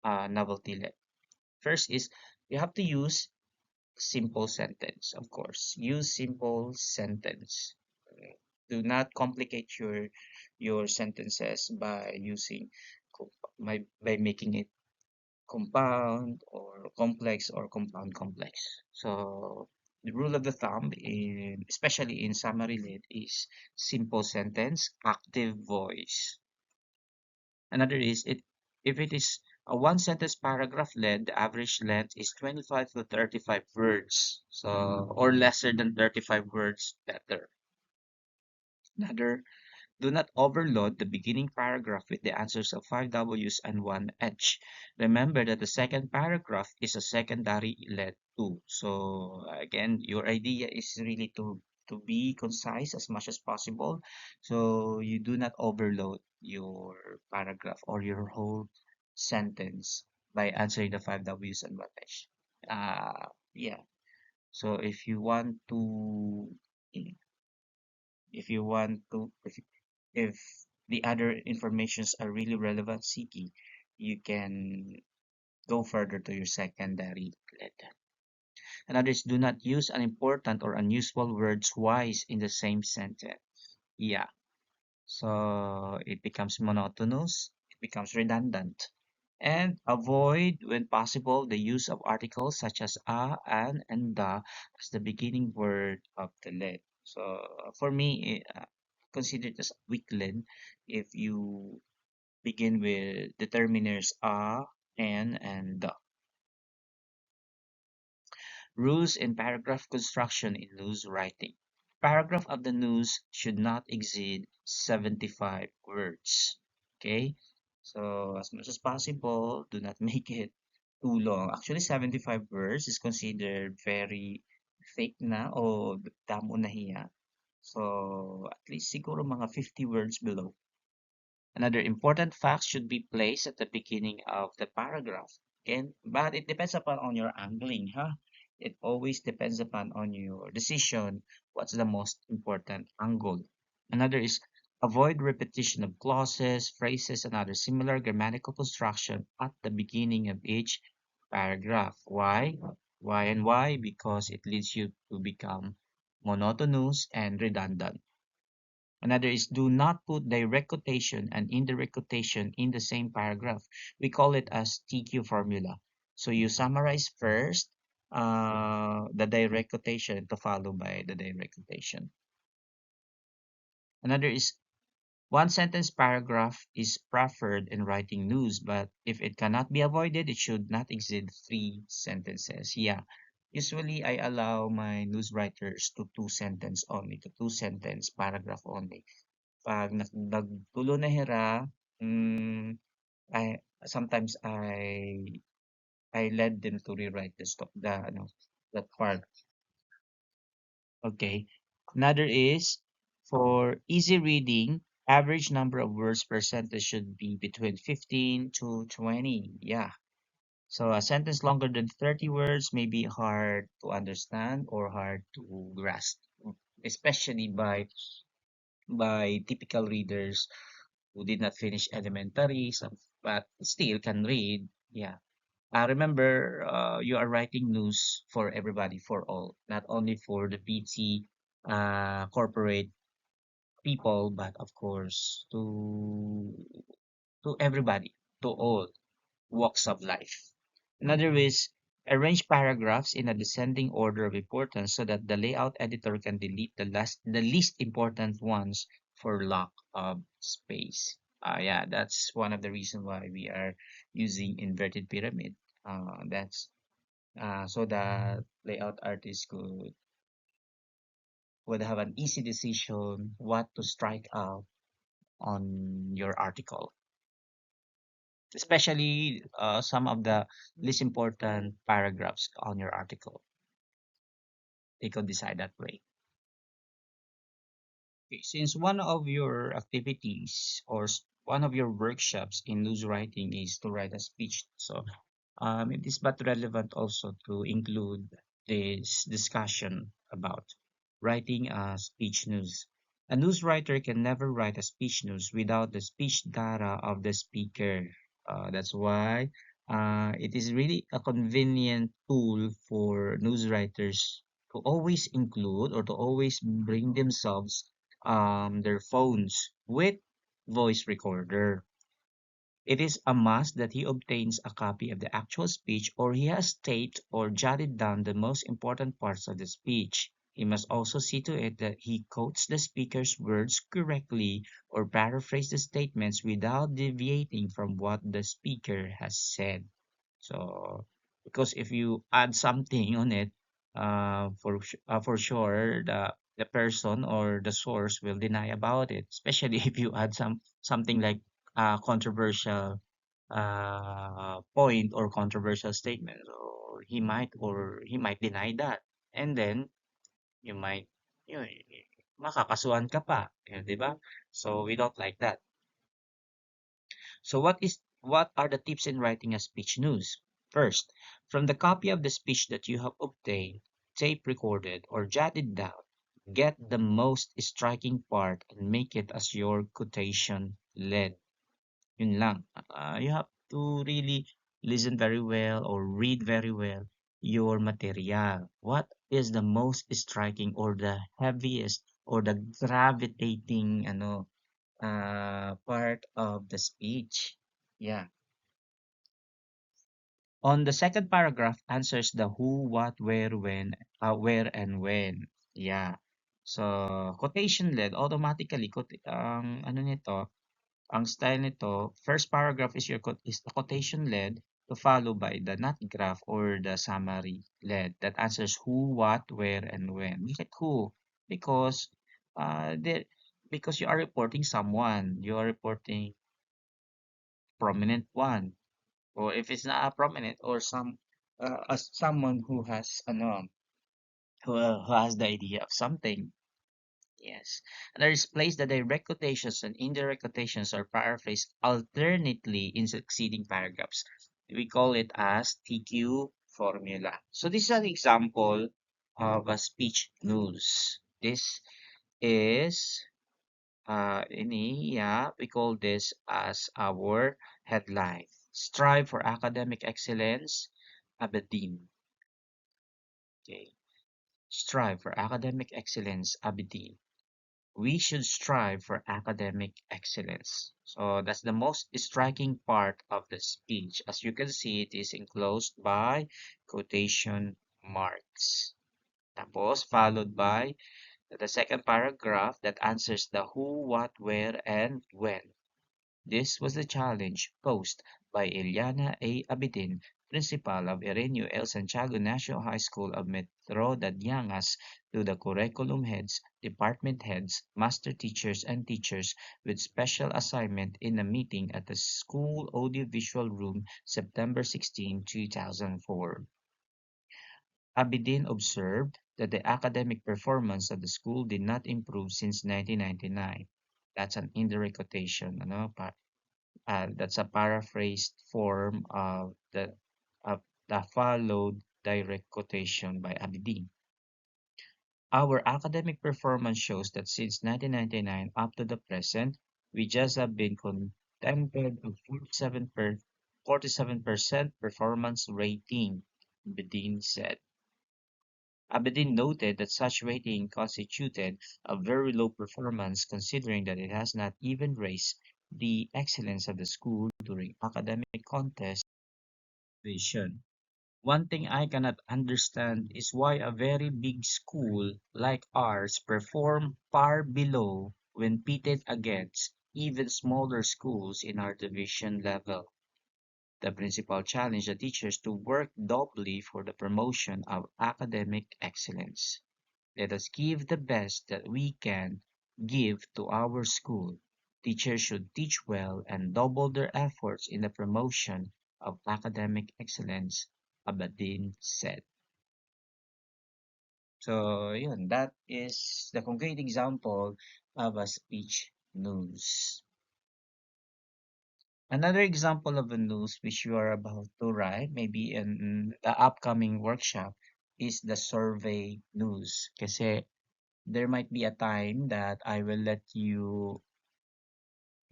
novelty lead. First is you have to use simple sentence, of course. Use simple sentence. Do not complicate your sentences by using by making it compound or complex or compound complex. So the rule of the thumb in especially in summary lead is simple sentence, active voice. Another is it if it is A one sentence paragraph length, the average length is 25 to 35 words. So, or lesser than 35 words, better. Another, do not overload the beginning paragraph with the answers of five W's and one H. Remember that the second paragraph is a secondary let too. So again, your idea is really to be concise as much as possible. So you do not overload your paragraph or your whole sentence by answering the five W's and one H. Yeah. So if the other informations are really relevant seeking, you can go further to your secondary lead. And others, do not use unimportant or unusual words twice in the same sentence. Yeah, so it becomes monotonous, it becomes redundant. And avoid, when possible, the use of articles such as a, an, and the as the beginning word of the lead. So for me, consider it as weak lead if you begin with determiners a, an, and the. Rules in paragraph construction in news writing. Paragraph of the news should not exceed 75 words. Okay? So, as much as possible, do not make it too long. Actually, 75 words is considered very thick na o damo na hiya. So, at least siguro mga 50 words below. Another important fact should be placed at the beginning of the paragraph. Okay, but it depends upon on your angling, huh? It always depends upon on your decision. What's the most important angle? Another is avoid repetition of clauses, phrases, and other similar grammatical construction at the beginning of each paragraph. Why? Why and why? Because it leads you to become monotonous and redundant. Another is do not put direct quotation and indirect quotation in the same paragraph. We call it as TQ formula. So you summarize first the direct quotation to follow by the direct quotation. Another is one sentence paragraph is preferred in writing news, but if it cannot be avoided, it should not exceed three sentences. Yeah. Usually, I allow my news writers to two sentence only, to two sentence paragraph only. Pag nagtulo na hira, I sometimes I led them to rewrite that part. Okay. Another is for easy reading, average number of words per sentence should be between 15 to 20. Yeah. So a sentence longer than 30 words may be hard to understand or hard to grasp, especially by typical readers who did not finish elementary, some, but still can read. Yeah. Remember, you are writing news for everybody, for all, not only for the PT corporate people, but of course to everybody, to all walks of life. Another is arrange paragraphs in a descending order of importance so that the layout editor can delete the least important ones for lack of space. Yeah, that's one of the reasons why we are using inverted pyramid. That's so that layout artists would have an easy decision what to strike out on your article, especially some of the least important paragraphs on your article. They could decide that way. Okay, since one of your activities or one of your workshops in news writing is to write a speech, so it is but relevant also to include this discussion about writing a speech news. A news writer can never write a speech news without the speech data of the speaker. That's why it is really a convenient tool for news writers to always include or to always bring themselves their phones with voice recorder. It is a must that he obtains a copy of the actual speech or he has taped or jotted down the most important parts of the speech. He must also see to it that he quotes the speaker's words correctly or paraphrase the statements without deviating from what the speaker has said. So, because if you add something on it, for sure the person or the source will deny about it. Especially if you add something like controversial point or controversial statement, or he might deny that, and then you might you know, makakasuhan ka pa, 'di ba? So we don't like that. So what are the tips in writing a speech news? First, from the copy of the speech that you have obtained, tape recorded, or jotted down, get the most striking part and make it as your quotation lead. Yun lang. You have to really listen very well or read very well your material. What is the most striking or the heaviest or the gravitating part of the speech? Yeah. On the second paragraph answers the who, what, where and when. Yeah. So quotation led automatically ano nito, ang style nito, first paragraph is the quotation led to follow by the not graph or the summary led that answers who, what, where, and when. Bakit who? Because there because you are reporting someone, you are reporting prominent one, or if it's not a prominent or as someone who has who has the idea of something. Yes. And there is place the direct quotations and indirect quotations are paraphrased alternately in succeeding paragraphs. We call it as TQ formula. So this is an example of a speech news. This is yeah, we call this as our headline. Strive for academic excellence, Aberdeen. Okay. Strive for academic excellence, Aberdeen. We should strive for academic excellence. So that's the most striking part of the speech. As you can see, it is enclosed by quotation marks. Tapos, followed by the second paragraph that answers the who, what, where, and when. This was the challenge posed by Eliana A. Abidin, principal of Ireneo El Santiago National High School of Metro Dadyangas, to the curriculum heads, department heads, master teachers, and teachers with special assignment in a meeting at the school audiovisual room September 16, 2004. Abidin observed that the academic performance of the school did not improve since 1999. That's an indirect quotation, that's a paraphrased form of the followed direct quotation by Abidin. Our academic performance shows that since 1999 up to the present, we just have been contented of 47% performance rating, Abidin said. Abedin noted that such rating constituted a very low performance considering that it has not even raised the excellence of the school during academic contests vision. One thing I cannot understand is why a very big school like ours perform far below when pitted against even smaller schools in our division level. The principal challenged the teachers to work doubly for the promotion of academic excellence. Let us give the best that we can give to our school. Teachers should teach well and double their efforts in the promotion of academic excellence, Abadin said. So, yun, that is the concrete example of a speech news. Another example of a news which you are about to write, maybe in the upcoming workshop, is the survey news. Kasi there might be a time that I will let you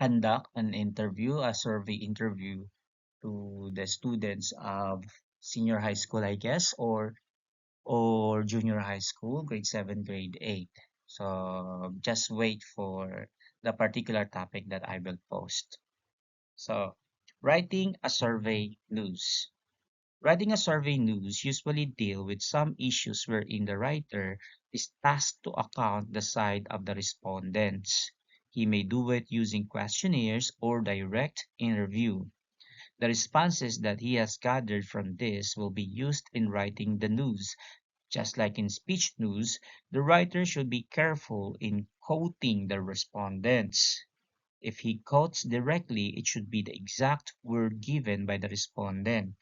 conduct an interview, a survey interview to the students of senior high school, I guess, or junior high school, grade 7, grade 8. So just wait for the particular topic that I will post. So writing a survey news. Writing a survey news usually deal with some issues wherein the writer is tasked to account the side of the respondents. He may do it using questionnaires or direct interview. The responses that he has gathered from this will be used in writing the news. Just like in speech news, the writer should be careful in quoting the respondents. If he quotes directly, it should be the exact word given by the respondent.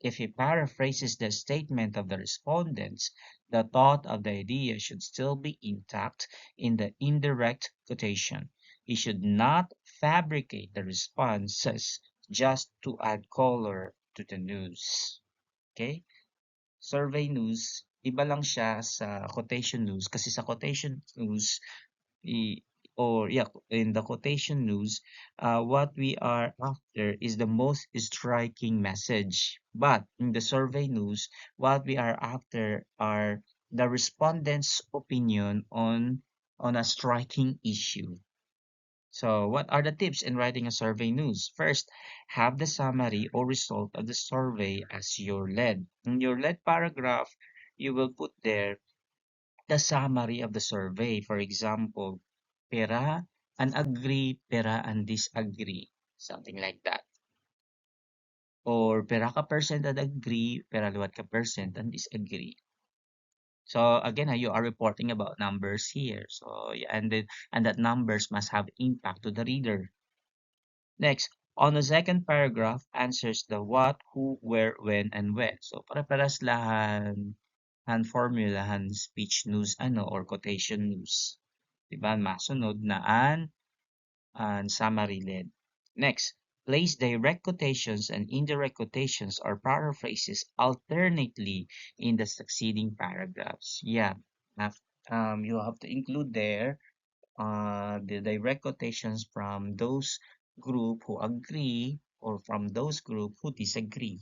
If he paraphrases the statement of the respondents, the thought of the idea should still be intact in the indirect quotation. He should not fabricate the responses just to add color to the news. Okay? Survey news, iba lang siya sa quotation news kasi sa quotation news i- or yeah, in the quotation news, what we are after is the most striking message. But in the survey news, what we are after are the respondents' opinion on a striking issue. So, what are the tips in writing a survey news? First, have the summary or result of the survey as your lead. In your lead paragraph, you will put there the summary of the survey. For example, pera and agree, pera and disagree, something like that. Or pera ka percent and agree, pera luwat ka percent and disagree. So again, you are reporting about numbers here. So yeah, and that numbers must have impact to the reader. Next, on the second paragraph, answers the what, who, where, when, and when. So para-paras lahan han formulahan speech news ano or quotation news. Diba? Masunod na and summary led. Next, place direct quotations and indirect quotations or paraphrases alternately in the succeeding paragraphs. Yeah, have, you have to include there the direct quotations from those group who agree or from those group who disagree.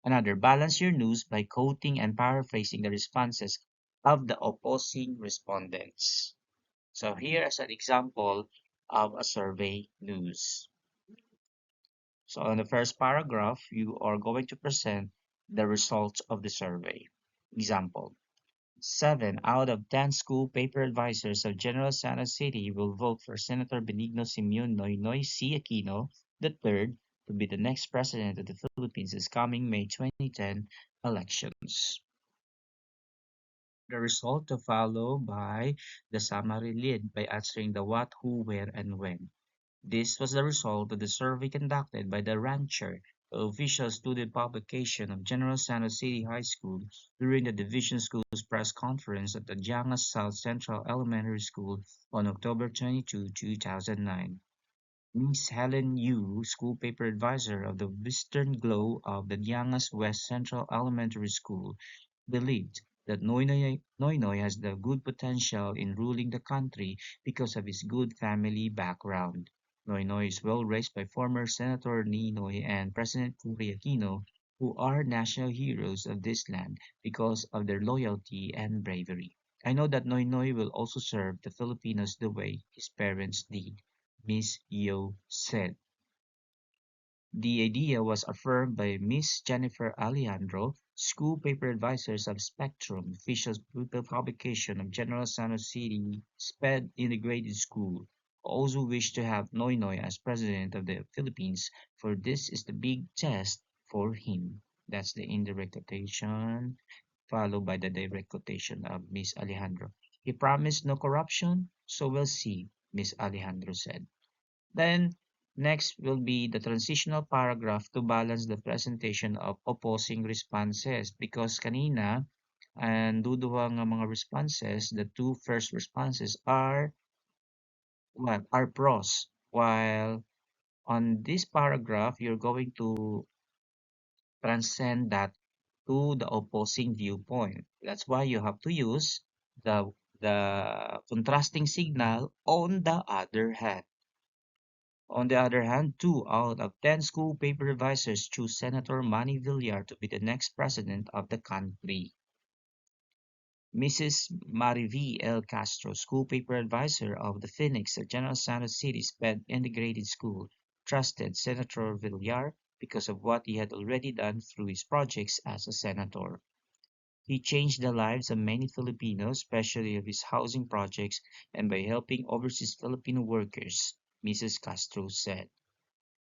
Another, balance your news by quoting and paraphrasing the responses of the opposing respondents. So here is an example of a survey news. So in the first paragraph, you are going to present the results of the survey. Example, 7 out of 10 school paper advisors of General Santos City will vote for Senator Benigno Simeon Noynoy C. Aquino III to be the next president of the Philippines this coming May 2010 elections. The result to follow by the summary lead by answering the what, who, where, and when. This was the result of the survey conducted by the Rancher, the official student publication of General Santos City High School, during the Division School's press conference at the Jangas South Central Elementary School on October 22, 2009. Miss Helen Yu, school paper advisor of the Western Glow of the Jangas West Central Elementary School, believed that Noynoy has the good potential in ruling the country because of his good family background. Noynoy is well raised by former Senator Ninoy and President Cory Aquino, who are national heroes of this land because of their loyalty and bravery. I know that Noynoy will also serve the Filipinos the way his parents did, Miss Yo said. The idea was affirmed by Miss Jennifer Alejandro, school paper advisors of Spectrum, official publication of General Santos City SPED Integrated School, who also wished to have Noynoy as president of the Philippines, for this is the big test for him. That's the indirect quotation, followed by the direct quotation of Miss Alejandro. He promised no corruption, so we'll see, Miss Alejandro said. Then, next will be the transitional paragraph to balance the presentation of opposing responses because kanina, and duduwa nga mga responses, the two first responses are what are prose, while on this paragraph you're going to transcend that to the opposing viewpoint. That's why you have to use the contrasting signal on the other hand. On the other hand, 2 out of 10 school paper advisors choose Senator Manny Villar to be the next president of the country. Mrs. Mariví L. Castro, school paper advisor of the Phoenix at General Santos City Sped Integrated School, trusted Senator Villar because of what he had already done through his projects as a senator. He changed the lives of many Filipinos, especially of his housing projects, and by helping overseas Filipino workers, Mrs. Castro said.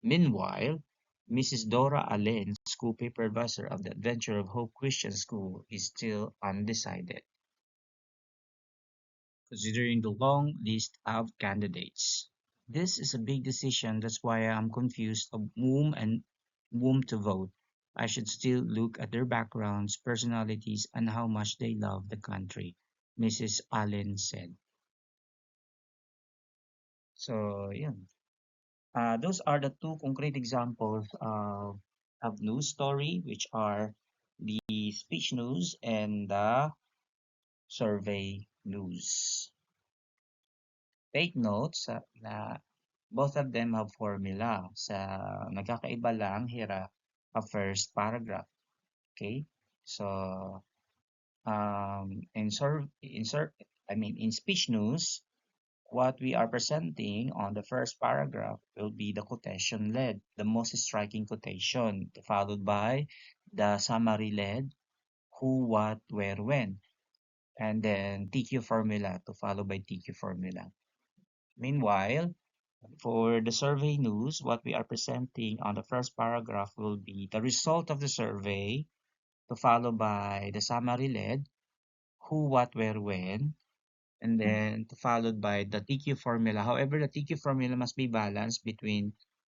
Meanwhile, Mrs. Dora Allen, school paper advisor of the Adventure of Hope Christian School, is still undecided, considering the long list of candidates. This is a big decision, that's why I'm confused of whom to vote. I should still look at their backgrounds, personalities, and how much they love the country, Mrs. Allen said. So, yeah. Those are the two concrete examples of news story, which are the speech news and the survey news. Take notes na both of them have formula. Sa nagkakaiba lang here a first paragraph. Okay? So in speech news, what we are presenting on the first paragraph will be the quotation led, the most striking quotation, followed by the summary led, who, what, where, when, and then TQ formula to follow by TQ formula. Meanwhile, for the survey news, what we are presenting on the first paragraph will be the result of the survey, to follow by the summary led, who, what, where, when, and then followed by the TQ formula. However, the TQ formula must be balanced between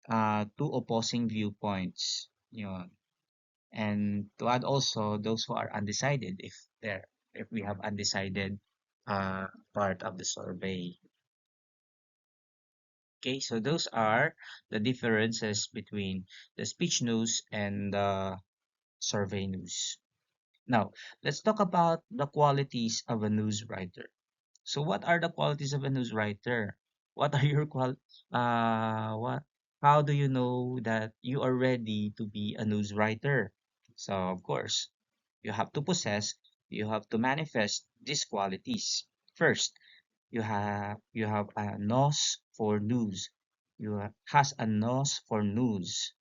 two opposing viewpoints. And to add also those who are undecided, if we have undecided part of the survey. Okay, so those are the differences between the speech news and the survey news. Now, let's talk about the qualities of a news writer. So what are the qualities of a news writer? What are your what how do you know that you are ready to be a news writer? So of course, you have to possess, you have to manifest these qualities. First, you have a nose for news. Has a nose for news.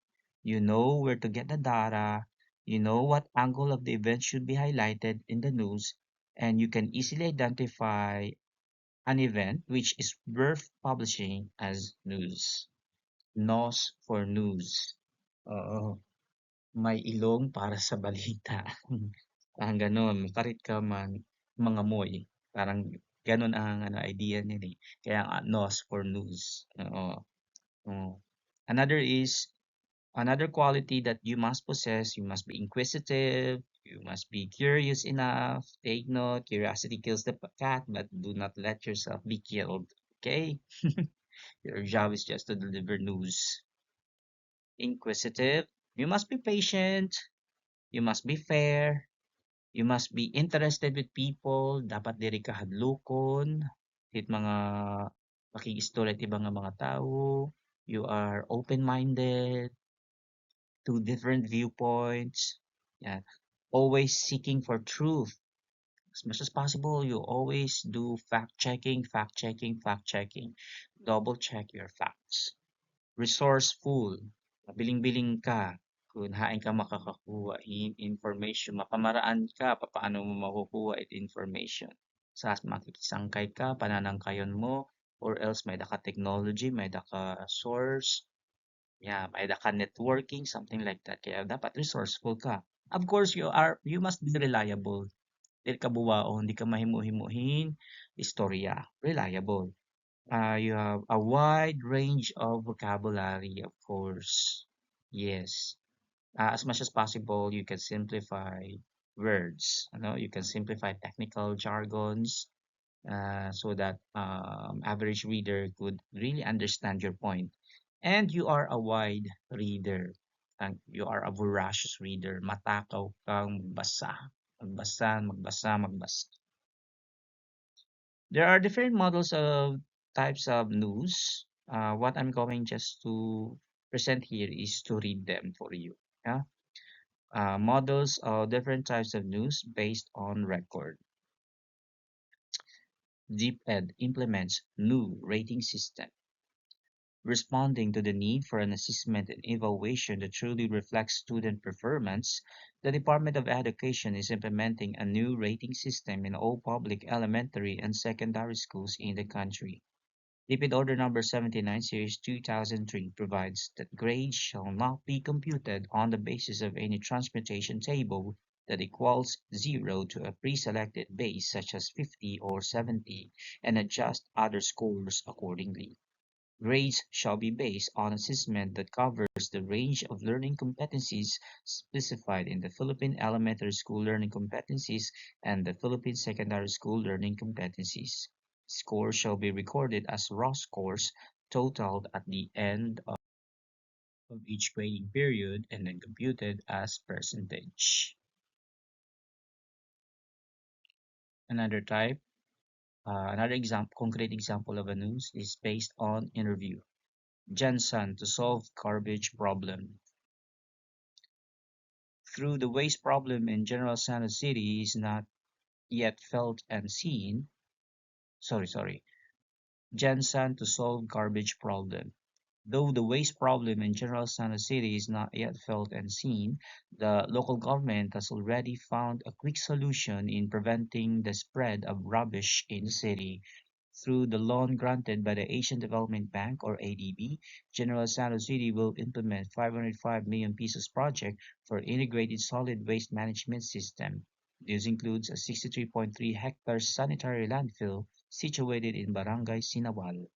You know where to get the data, you know what angle of the event should be highlighted in the news, and you can easily identify an event which is worth publishing as news. Nos for news. Oo, may ilong para sa balita. Parang gano'n, makarit ka man mangamoy. Parang gano'n ang idea nila eh. Kaya nga, nos for news. Oo. Oo. Another is, another quality that you must possess, you must be inquisitive, you must be curious enough. Take note, curiosity kills the cat, but do not let yourself be killed. Okay? Your job is just to deliver news. Inquisitive, you must be patient, you must be fair, you must be interested with people, dapat diri ka hadlokon, hit mga pakigistorya at ibang mga tao, you are open-minded to different viewpoints, yeah. Always seeking for truth. As much as possible, you always do fact checking, fact checking, fact checking. Double check your facts. Resourceful, mabiling-biling ka, kung hain ka makakakuha in information, mapamaraan ka, paano mo makukuha it information. Sa makikisangkay ka, pananangkayon mo, or else may daka technology, may daka source, yeah, may daka networking, something like that. Kaya dapat resourceful ka. Of course, you must be reliable. Dili ka buwaon, hindi ka mahimu-himuhin, istorya, reliable. You have a wide range of vocabulary, of course. Yes. As much as possible, you can simplify words. You can simplify technical jargons so that average reader could really understand your point. And you are a wide reader. And you are a voracious reader. Matakaw kang magbasa. Magbasa, magbasa, magbasa. There are different models of types of news. What I'm going just to present here is to read them for you. Yeah? Models of different types of news based on record. Deep Ed implements new rating system. Responding to the need for an assessment and evaluation that truly reflects student performance, the Department of Education is implementing a new rating system in all public elementary and secondary schools in the country. Repeat Order Number 79 Series 2003 provides that grades shall not be computed on the basis of any transmutation table that equals 0 to a pre-selected base such as 50 or 70 and adjust other scores accordingly. Grades shall be based on assessment that covers the range of learning competencies specified in the Philippine Elementary School Learning Competencies and the Philippine Secondary School Learning Competencies. Scores shall be recorded as raw scores totaled at the end of each grading period and then computed as percentage. Another type, another example, concrete example of a news is based on interview. Jensen to solve garbage problem. Through the waste problem in general Santa City is not yet felt and seen. Sorry. Jensen to solve garbage problem. Though the waste problem in general Santa City is not yet felt and seen, the local government has already found a quick solution in preventing the spread of rubbish in the city. Through the loan granted by the Asian Development Bank or ADB, General Santos City will implement 505 million pesos project for integrated solid waste management system. This includes a 63.3 hectares sanitary landfill situated in Barangay Sinawal.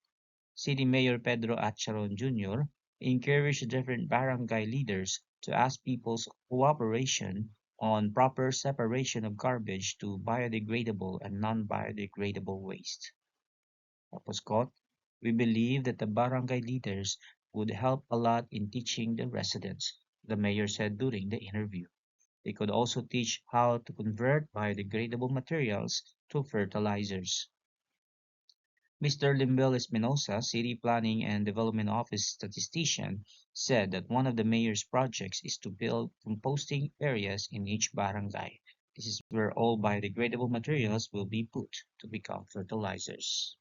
City Mayor Pedro Acharon Jr. encouraged different barangay leaders to ask people's cooperation on proper separation of garbage to biodegradable and non-biodegradable waste. Tapos quote, we believe that the barangay leaders would help a lot in teaching the residents, the mayor said during the interview. They could also teach how to convert biodegradable materials to fertilizers. Mr. Limbel Espinosa, City Planning and Development Office statistician, said that one of the mayor's projects is to build composting areas in each barangay. This is where all biodegradable materials will be put to become fertilizers.